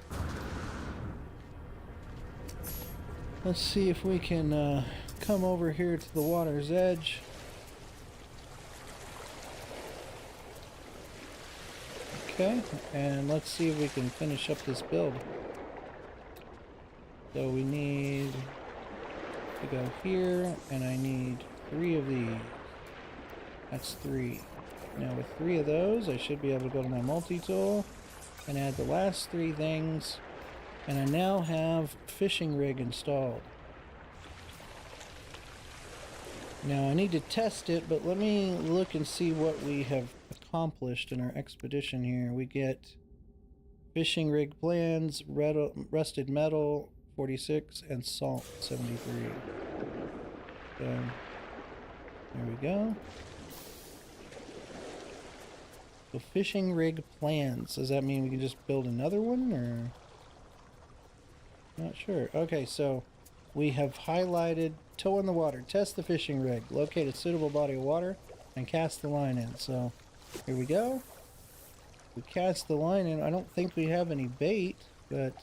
Let's see if we can come over here to the water's edge. Okay, and let's see if we can finish up this build. So we need to go here, and I need 3 of these. That's 3. Now with 3 of those, I should be able to go to my multi-tool and add the last 3 things. And I now have fishing rig installed. Now I need to test it, but let me look and see what we have accomplished in our expedition here. We get fishing rig plans, rusted metal 46, and salt 73. So There we go. So fishing rig plans. Does that mean we can just build another one, or? Not sure. Okay, so we have highlighted toe in the water, test the fishing rig, locate a suitable body of water, and cast the line in. So here we go. We cast the line in. I don't think we have any bait, but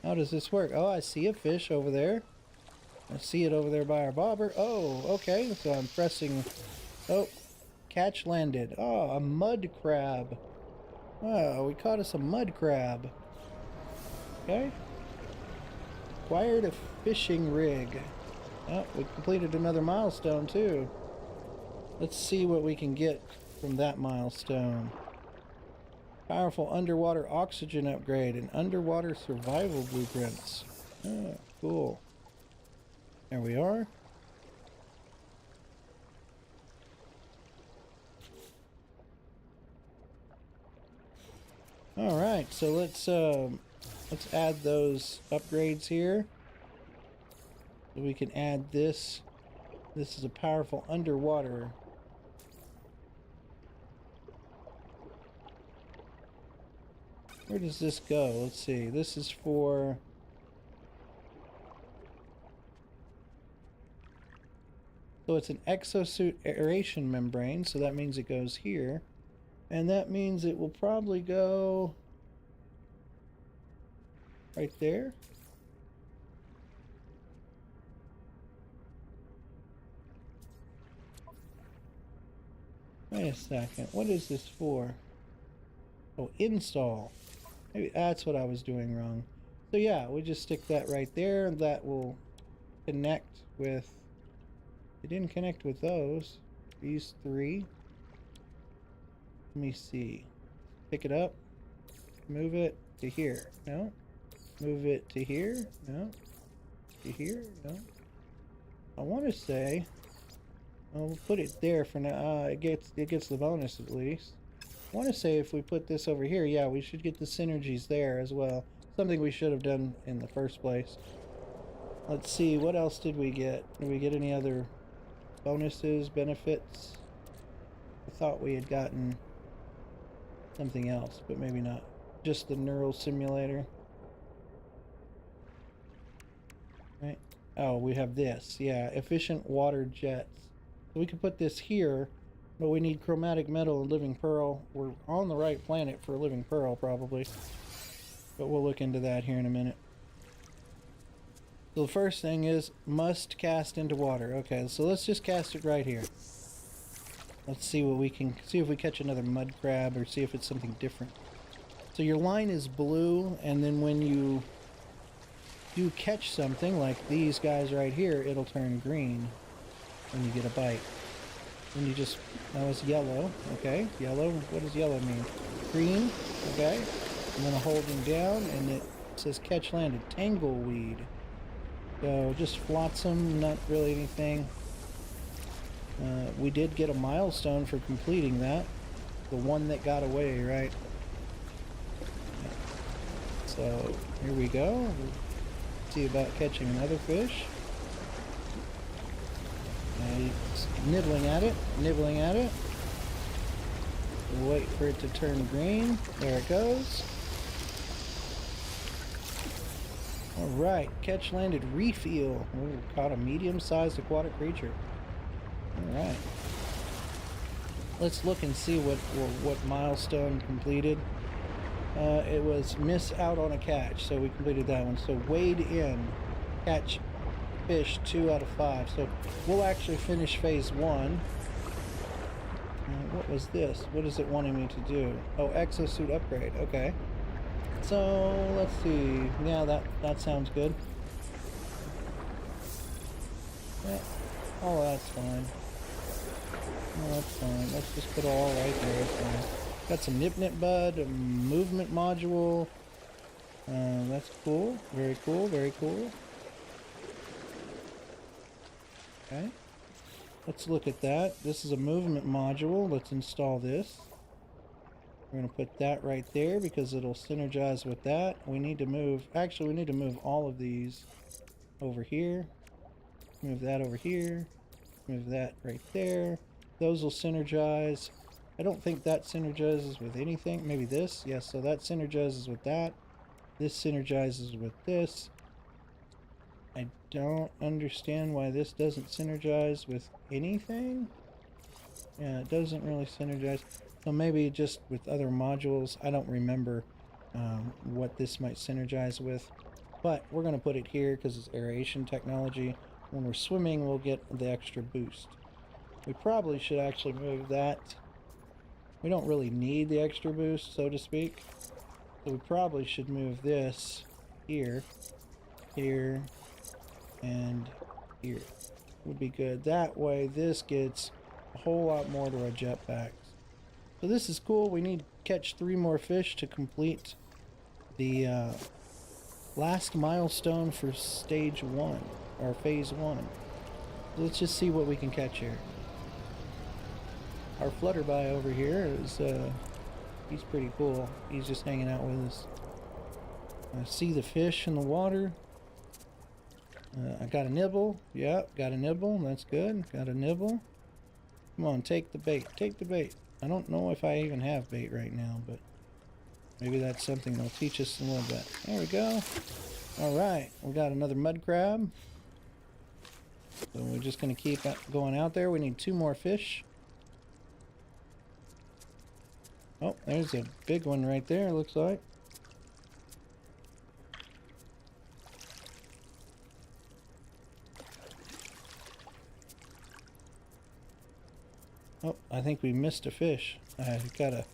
how does this work? Oh, I see a fish over there. I see it over there by our bobber. Oh, okay. So I'm pressing. Oh, catch landed. Oh, a mud crab. Oh, we caught us a mud crab. Okay. Acquired a fishing rig. Oh, we completed another milestone too. Let's see what we can get from that milestone. Powerful underwater oxygen upgrade and underwater survival blueprints. Oh, cool. There we are. All right, so let's add those upgrades here. So we can add this. This is a powerful underwater. Where does this go? Let's see. This is for... So it's an exosuit aeration membrane, so that means it goes here. And that means it will probably go... right there. Wait a second. What is this for? Oh, install. Maybe that's what I was doing wrong. So yeah, we just stick that right there, and that will connect with... It didn't connect with those. These three. Let me see. Pick it up. Move it to here. No. Move it to here. No. To here. No. I want to say... I'll put it there for now. It gets the bonus at least. I want to say if we put this over here, yeah, we should get the synergies there as well. Something we should have done in the first place. Let's see, what else did we get? Did we get any other bonuses, benefits? I thought we had gotten something else, but maybe not. Just the neural simulator. Right? Oh, we have this. Yeah, efficient water jets. So we could put this here, but we need chromatic metal and living pearl. We're on the right planet for living pearl, probably. But we'll look into that here in a minute. So the first thing is, must cast into water. Okay, so let's just cast it right here. Let's see what we can... see if we catch another mud crab, or see if it's something different. So your line is blue, and then when you do catch something, like these guys right here, it'll turn green when you get a bite. When you just... that was yellow. Okay, yellow. What does yellow mean? Green. Okay. And then holding down, and it says catch landed. Tangleweed. So just flotsam, not really anything. We did get a milestone for completing that. The one that got away, right? So here we go. We'll see about catching another fish. Nibbling at it, nibbling at it. Wait for it to turn green. There it goes. Alright, catch landed reef eel. Ooh, caught a medium-sized aquatic creature. Alright. Let's look and see what milestone completed. It was miss out on a catch, so we completed that one. So wade in, catch fish 2 out of 5. So we'll actually finish phase 1. What was this? What is it wanting me to do? Oh, exosuit upgrade. Okay. So let's see. Yeah, that sounds good. Yeah. Oh, that's fine. Oh, that's fine. Let's just put it all right there. It's fine. Got some nip bud, a movement module. That's cool. Very cool. Very cool. Okay. Let's look at that. This is a movement module. Let's install this. We're going to put that right there because it'll synergize with that. We need to move... actually, we need to move all of these over here. Move that over here. Move that right there. Those will synergize. I don't think that synergizes with anything. Maybe this. Yes, so that synergizes with that. This synergizes with this. I don't understand why this doesn't synergize with anything. Yeah, it doesn't really synergize. So maybe just with other modules. I don't remember what this might synergize with. But we're going to put it here because it's aeration technology. When we're swimming, we'll get the extra boost. We probably should actually move that. We don't really need the extra boost, so to speak. So we probably should move this here, here, and here. Would be good. That way this gets a whole lot more to our jetpacks. So this is cool. We need to catch 3 more fish to complete the last milestone for stage 1, or phase 1. So let's just see what we can catch here. Our flutterby over here is, he's pretty cool. He's just hanging out with us. I see the fish in the water. I got a nibble. Yep, got a nibble. That's good. Got a nibble. Come on, take the bait. Take the bait. I don't know if I even have bait right now, but maybe that's something they'll teach us in a little bit. There we go. Alright, we got another mud crab. So we're just going to keep going out there. We need 2 more fish. Oh, there's a big one right there, looks like. Oh, I think we missed a fish. I got a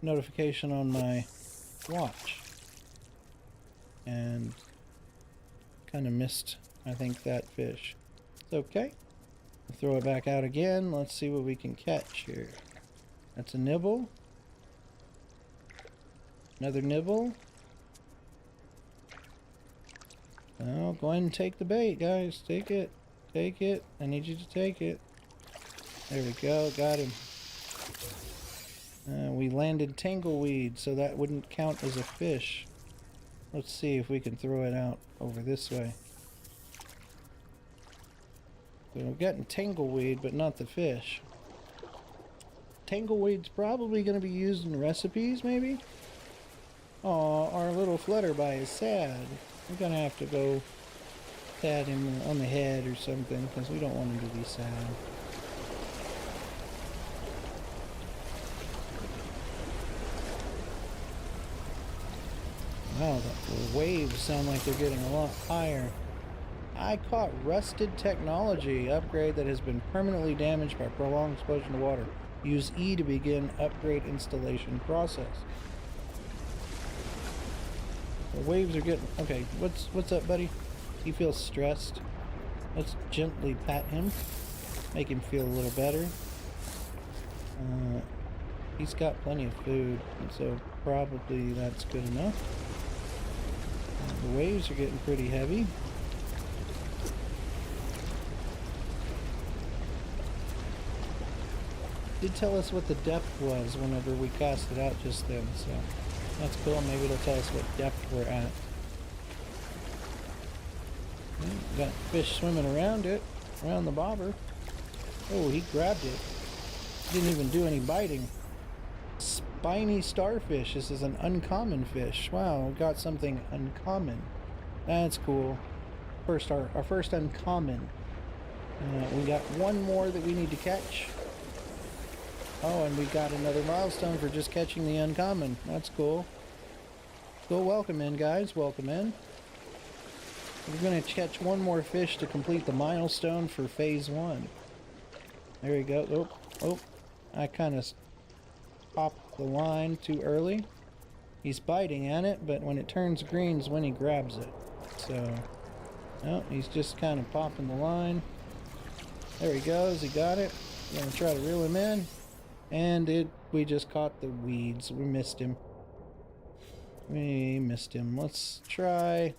notification on my watch. And kind of missed, I think, that fish. It's okay. We'll throw it back out again. Let's see what we can catch here. That's a nibble. Another nibble. Oh, go ahead and take the bait, guys. Take it. Take it. I need you to take it. There we go. Got him. We landed tangleweed, so that wouldn't count as a fish. Let's see if we can throw it out over this way. So we're getting tangleweed, but not the fish. Tangleweed's probably going to be used in recipes, maybe? Aw, our little flutterby is sad. We're going to have to go pat him on the head or something, because we don't want him to be sad. Wow, the waves sound like they're getting a lot higher. I caught rusted technology. Upgrade that has been permanently damaged by prolonged exposure to water. Use E to begin upgrade installation process. The waves are getting... Okay, what's up, buddy? He feels stressed. Let's gently pat him. Make him feel a little better. He's got plenty of food, and so probably that's good enough. The waves are getting pretty heavy. Did tell us what the depth was whenever we cast it out just then, so that's cool. Maybe it'll tell us what depth we're at. Got fish swimming around it, around the bobber. Oh, he grabbed it. Didn't even do any biting. Spiny starfish. This is an uncommon fish. Wow, we got something uncommon. That's cool. Our first uncommon. We got one more that we need to catch. Oh, and we got another milestone for just catching the uncommon. That's cool. So welcome in, guys. Welcome in. We're going to catch one more fish to complete the milestone for phase 1. There we go. Oh, I kind of popped the line too early. He's biting at it, but when it turns green is when he grabs it. So, no, he's just kind of popping the line. There he goes. He got it. I'm going to try to reel him in. And we just caught the weeds. We missed him. We missed him. Let's try.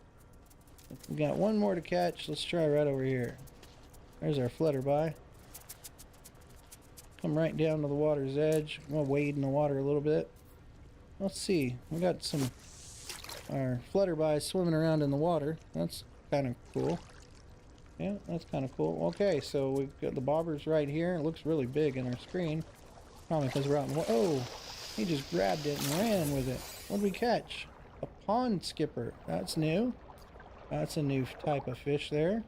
We got one more to catch. Let's try right over here. There's our flutterby. Come right down to the water's edge. I'm going to wade in the water a little bit. Let's see. We got our flutterby swimming around in the water. That's kind of cool. Yeah, that's kind of cool. Okay, so we've got the bobber's right here. It looks really big in our screen. Probably because we're out in the... Oh! He just grabbed it and ran with it. What did we catch? A pond skipper. That's new. That's a new type of fish there.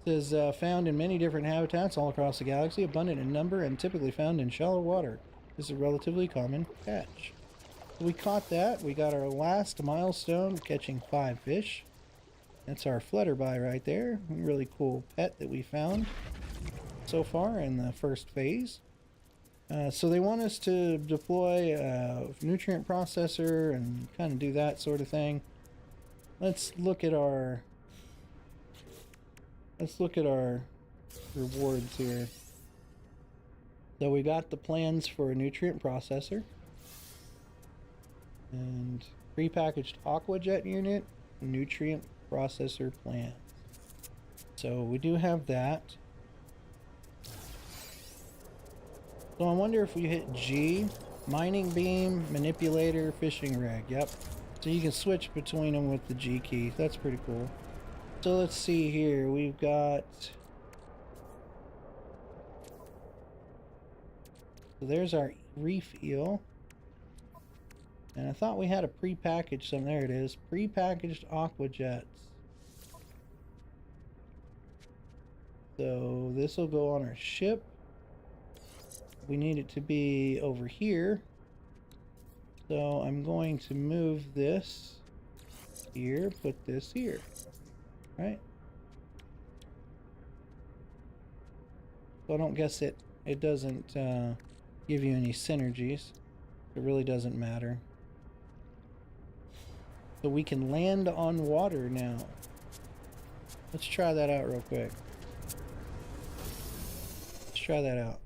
It says found in many different habitats all across the galaxy, abundant in number and typically found in shallow water. This is a relatively common catch. So we caught that. We got our last milestone, catching 5 fish. That's our flutterby right there. A really cool pet that we found so far in the first phase. So they want us to deploy a nutrient processor and kind of do that sort of thing. Let's look at our rewards here. So we got the plans for a nutrient processor and prepackaged aquajet unit, nutrient processor plans. So we do have that. So I wonder if we hit G, mining beam, manipulator, fishing rig. Yep. So you can switch between them with the G key. That's pretty cool. So let's see here. We've got... So there's our reef eel. And I thought we had a pre-packaged some. There it is. Pre-packaged aqua jets. So this will go on our ship. We need it to be over here. So I'm going to move this here, put this here. Right? So I don't guess it doesn't give you any synergies. It really doesn't matter. So we can land on water now. Let's try that out real quick. Let's try that out.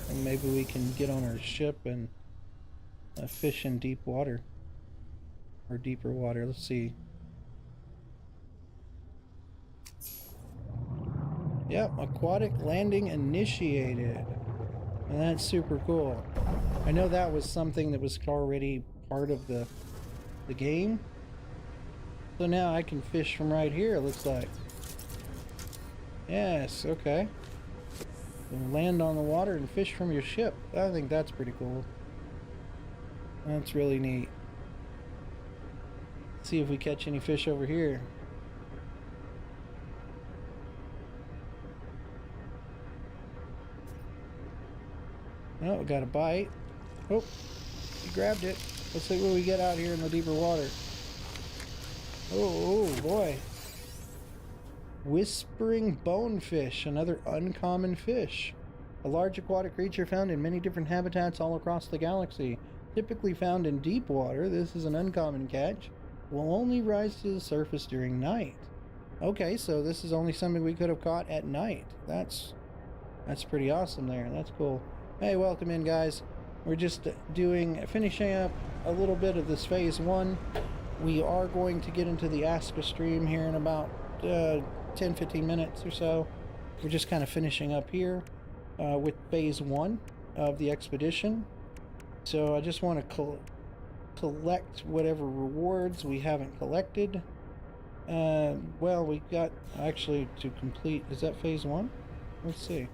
And maybe we can get on our ship and fish in deep water. Or deeper water. Let's see. Yep, aquatic landing initiated. And that's super cool. I know that was something that was already part of the game. So now I can fish from right here, it looks like. Yes, okay. And land on the water and fish from your ship. I think that's pretty cool. That's really neat. Let's see if we catch any fish over here. Oh, we got a bite. Oh, he grabbed it. Let's see what we get out here in the deeper water. Oh boy. Whispering bonefish, another uncommon fish. A large aquatic creature found in many different habitats all across the galaxy. Typically found in deep water, this is an uncommon catch. Will only rise to the surface during night. Okay, so this is only something we could have caught at night. That's pretty awesome there. That's cool. Hey, welcome in, guys. We're just finishing up a little bit of this phase 1. We are going to get into the Ask a Stream here in about 10-15 minutes or so. We're just kind of finishing up here with phase 1 of the expedition. So I just want to collect whatever rewards we haven't collected. Well, we got actually to complete. Is that phase 1? Let's see.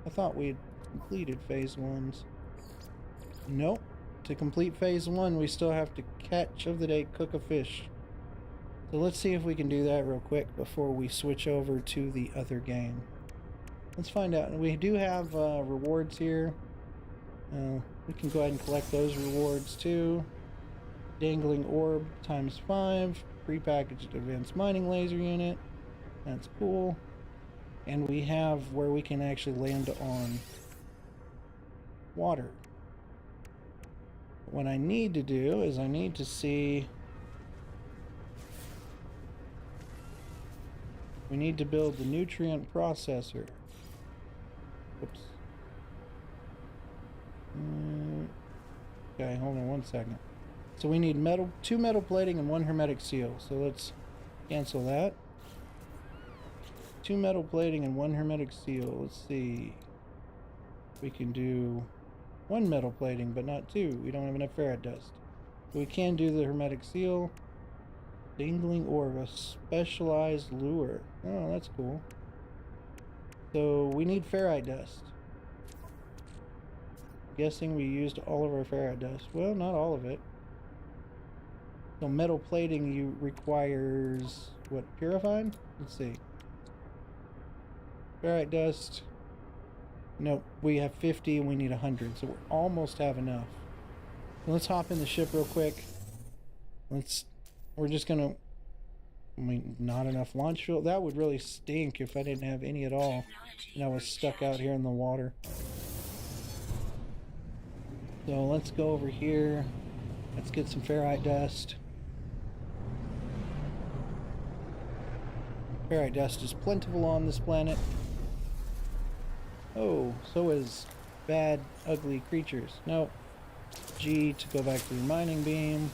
I thought we had completed phase 1s. Nope. To complete phase 1, we still have to catch of the day, cook a fish. So let's see if we can do that real quick before we switch over to the other game. Let's find out. We do have rewards here. We can go ahead and collect those rewards too. Dangling orb ×5. Prepackaged advanced mining laser unit. That's cool. And we have where we can actually land on water. What I need to do is I need to see... We need to build the nutrient processor. Whoops. Okay, hold on one second. So we need 2 metal plating and 1 hermetic seal. So let's cancel that. 2 metal plating and 1 hermetic seal. Let's see. We can do 1 metal plating, but not 2. We don't have enough ferret dust. We can do the hermetic seal. Dangling orb, a specialized lure. Oh, that's cool. So we need ferrite dust. Guessing we used all of our ferrite dust. Well, not all of it. So metal plating you requires what, purified? Let's see. Ferrite dust. Nope, we have 50 and we need 100, so we almost have enough. Let's hop in the ship real quick. We're just gonna, not enough launch fuel. That would really stink if I didn't have any at all and I was stuck out here in the water. So let's go over here. Let's get some ferrite dust. Ferrite dust is plentiful on this planet. Oh, so is bad, ugly creatures. Nope. G to go back to the mining beam.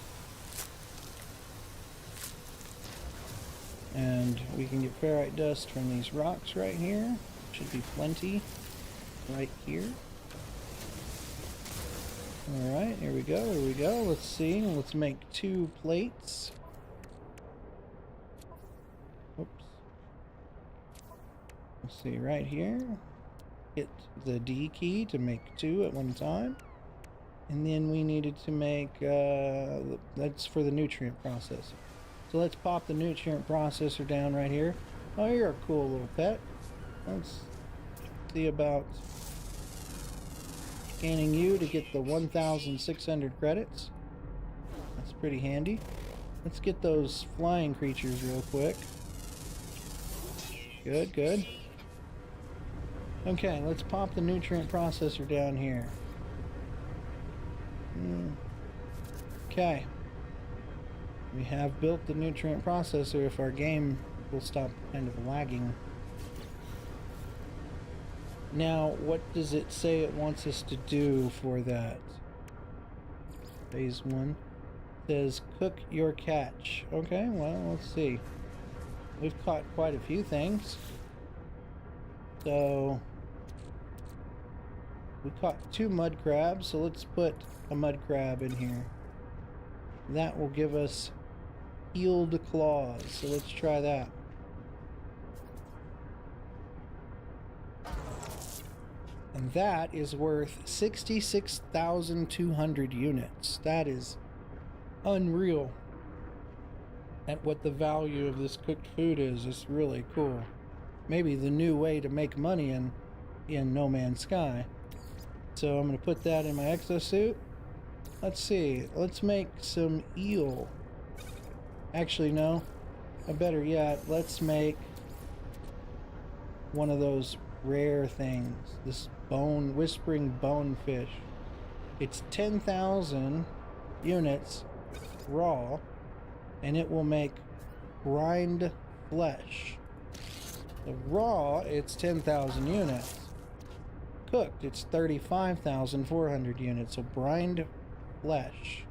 And we can get ferrite dust from these rocks right here. Should be plenty right here. Alright, here we go, here we go. Let's see, let's make 2 plates. Oops. Let's see, right here. Hit the D key to make 2 at one time. And then we needed to make, that's for the nutrient processor. So let's pop the nutrient processor down right here. Oh, you're a cool little pet. Let's see about scanning you to get the 1,600 credits. That's pretty handy. Let's get those flying creatures real quick. Good, good. Okay, let's pop the nutrient processor down here. Okay. We have built the nutrient processor if our game will stop kind of lagging. Now, what does it say it wants us to do for that? Phase 1 says cook your catch. Okay, well, let's see. We've caught quite a few things. So we caught 2 mud crabs, so let's put a mud crab in here. That will give us healed claws, so let's try that. And that is worth 66,200 units. That is unreal at what the value of this cooked food is. It's really cool. Maybe the new way to make money in No Man's Sky. So I'm going to put that in my exosuit. Let's see. Let's make some eel. Actually, no. Better yet, let's make one of those rare things. This whispering bonefish. It's 10,000 units raw, and it will make brined flesh. The raw, it's 10,000 units. Cooked, it's 35,400 units. So brined flesh.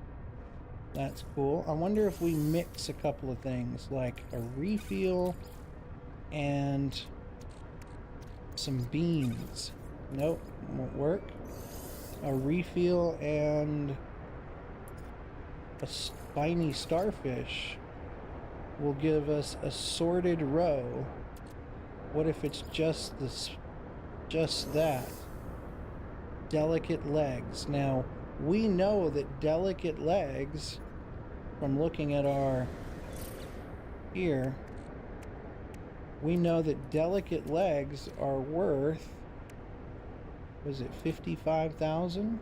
That's cool. I wonder if we mix a couple of things, like a refuel and some beans. Nope, won't work. A refuel and a spiny starfish will give us a sorted row. What if it's just this, just that? Delicate legs. Now, we know that delicate legs, from looking at our here, we know that delicate legs are worth, was it 55,000?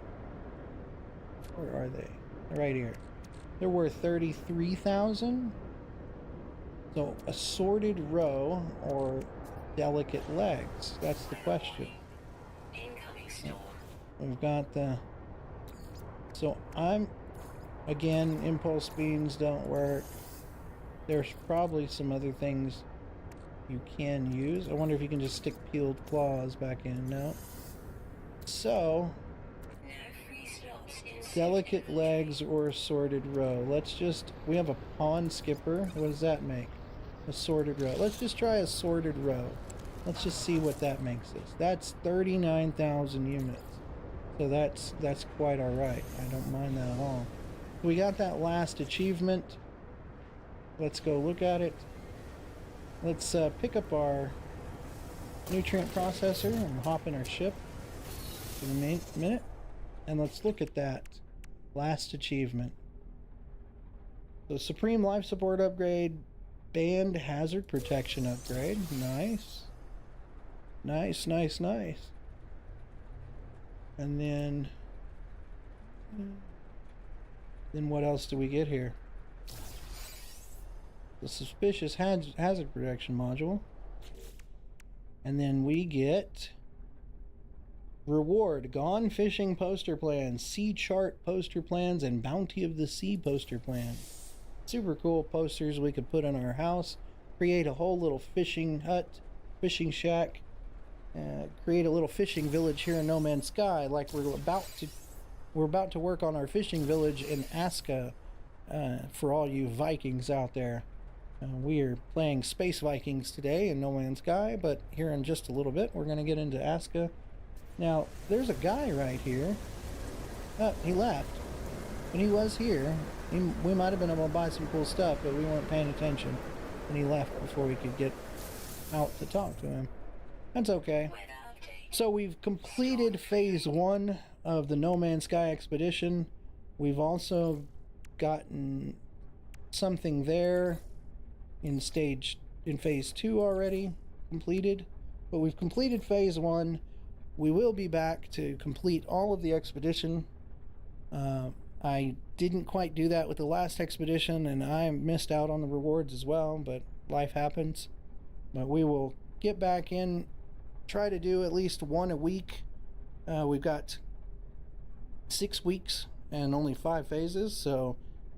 Where are they? Right here. They're worth 33,000. So a sorted row or delicate legs? That's the question. Incoming storm. We've got the... So again, impulse beams don't work. There's probably some other things you can use. I wonder if you can just stick peeled claws back in. No. So, No free slots in delicate legs or a sorted row. We have a pawn skipper. What does that make? A sorted row. Let's just try a sorted row. Let's just see what that makes us. That's 39,000 units. So that's quite alright. I don't mind that at all. We got that last achievement. Let's go look at it. Let's pick up our nutrient processor and hop in our ship for a minute. And let's look at that last achievement. So Supreme Life Support upgrade, Band Hazard Protection upgrade. Nice. Nice, nice, nice. And then what else do we get here? The Suspicious Hazard Protection module. And then we get reward, Gone Fishing poster plans, Sea Chart poster plans, and Bounty of the Sea poster plan. Super cool posters we could put on our house. Create a whole little fishing hut, fishing shack. Create a little fishing village here in No Man's Sky, like we're about to work on our fishing village in Aska. For all you Vikings out there, we are playing Space Vikings today in No Man's Sky, but here in just a little bit we're going to get into Aska. Now there's a guy right here. He left. When he was here, we might have been able to buy some cool stuff, but we weren't paying attention, and he left before we could get out to talk to him. That's okay. So we've completed phase 1 of the No Man's Sky expedition. We've also gotten something there in phase 2 already completed, but we've completed phase 1. We will be back to complete all of the expedition. I didn't quite do that with the last expedition, and I missed out on the rewards as well, but life happens. But we will get back in, try to do at least one a week. We've got 6 weeks and only 5 phases, so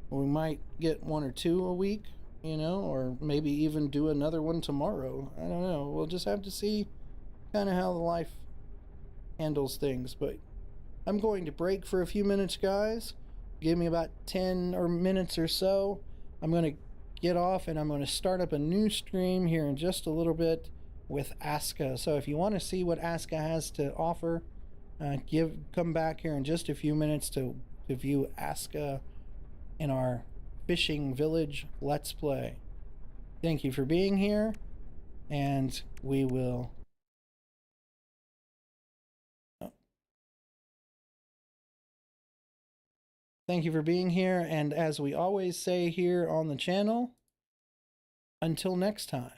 we might get 1 or 2 a week, or maybe even do another one tomorrow. I don't know. We'll just have to see kind of how the life handles things. But I'm going to break for a few minutes, guys. Give me about 10 minutes or so. I'm going to get off and I'm going to start up a new stream here in just a little bit with Aska. So if you want to see what Aska has to offer, come back here in just a few minutes to view Aska in our fishing village let's play. Thank you for being here, and we will thank you for being here, and as we always say here on the channel, until next time.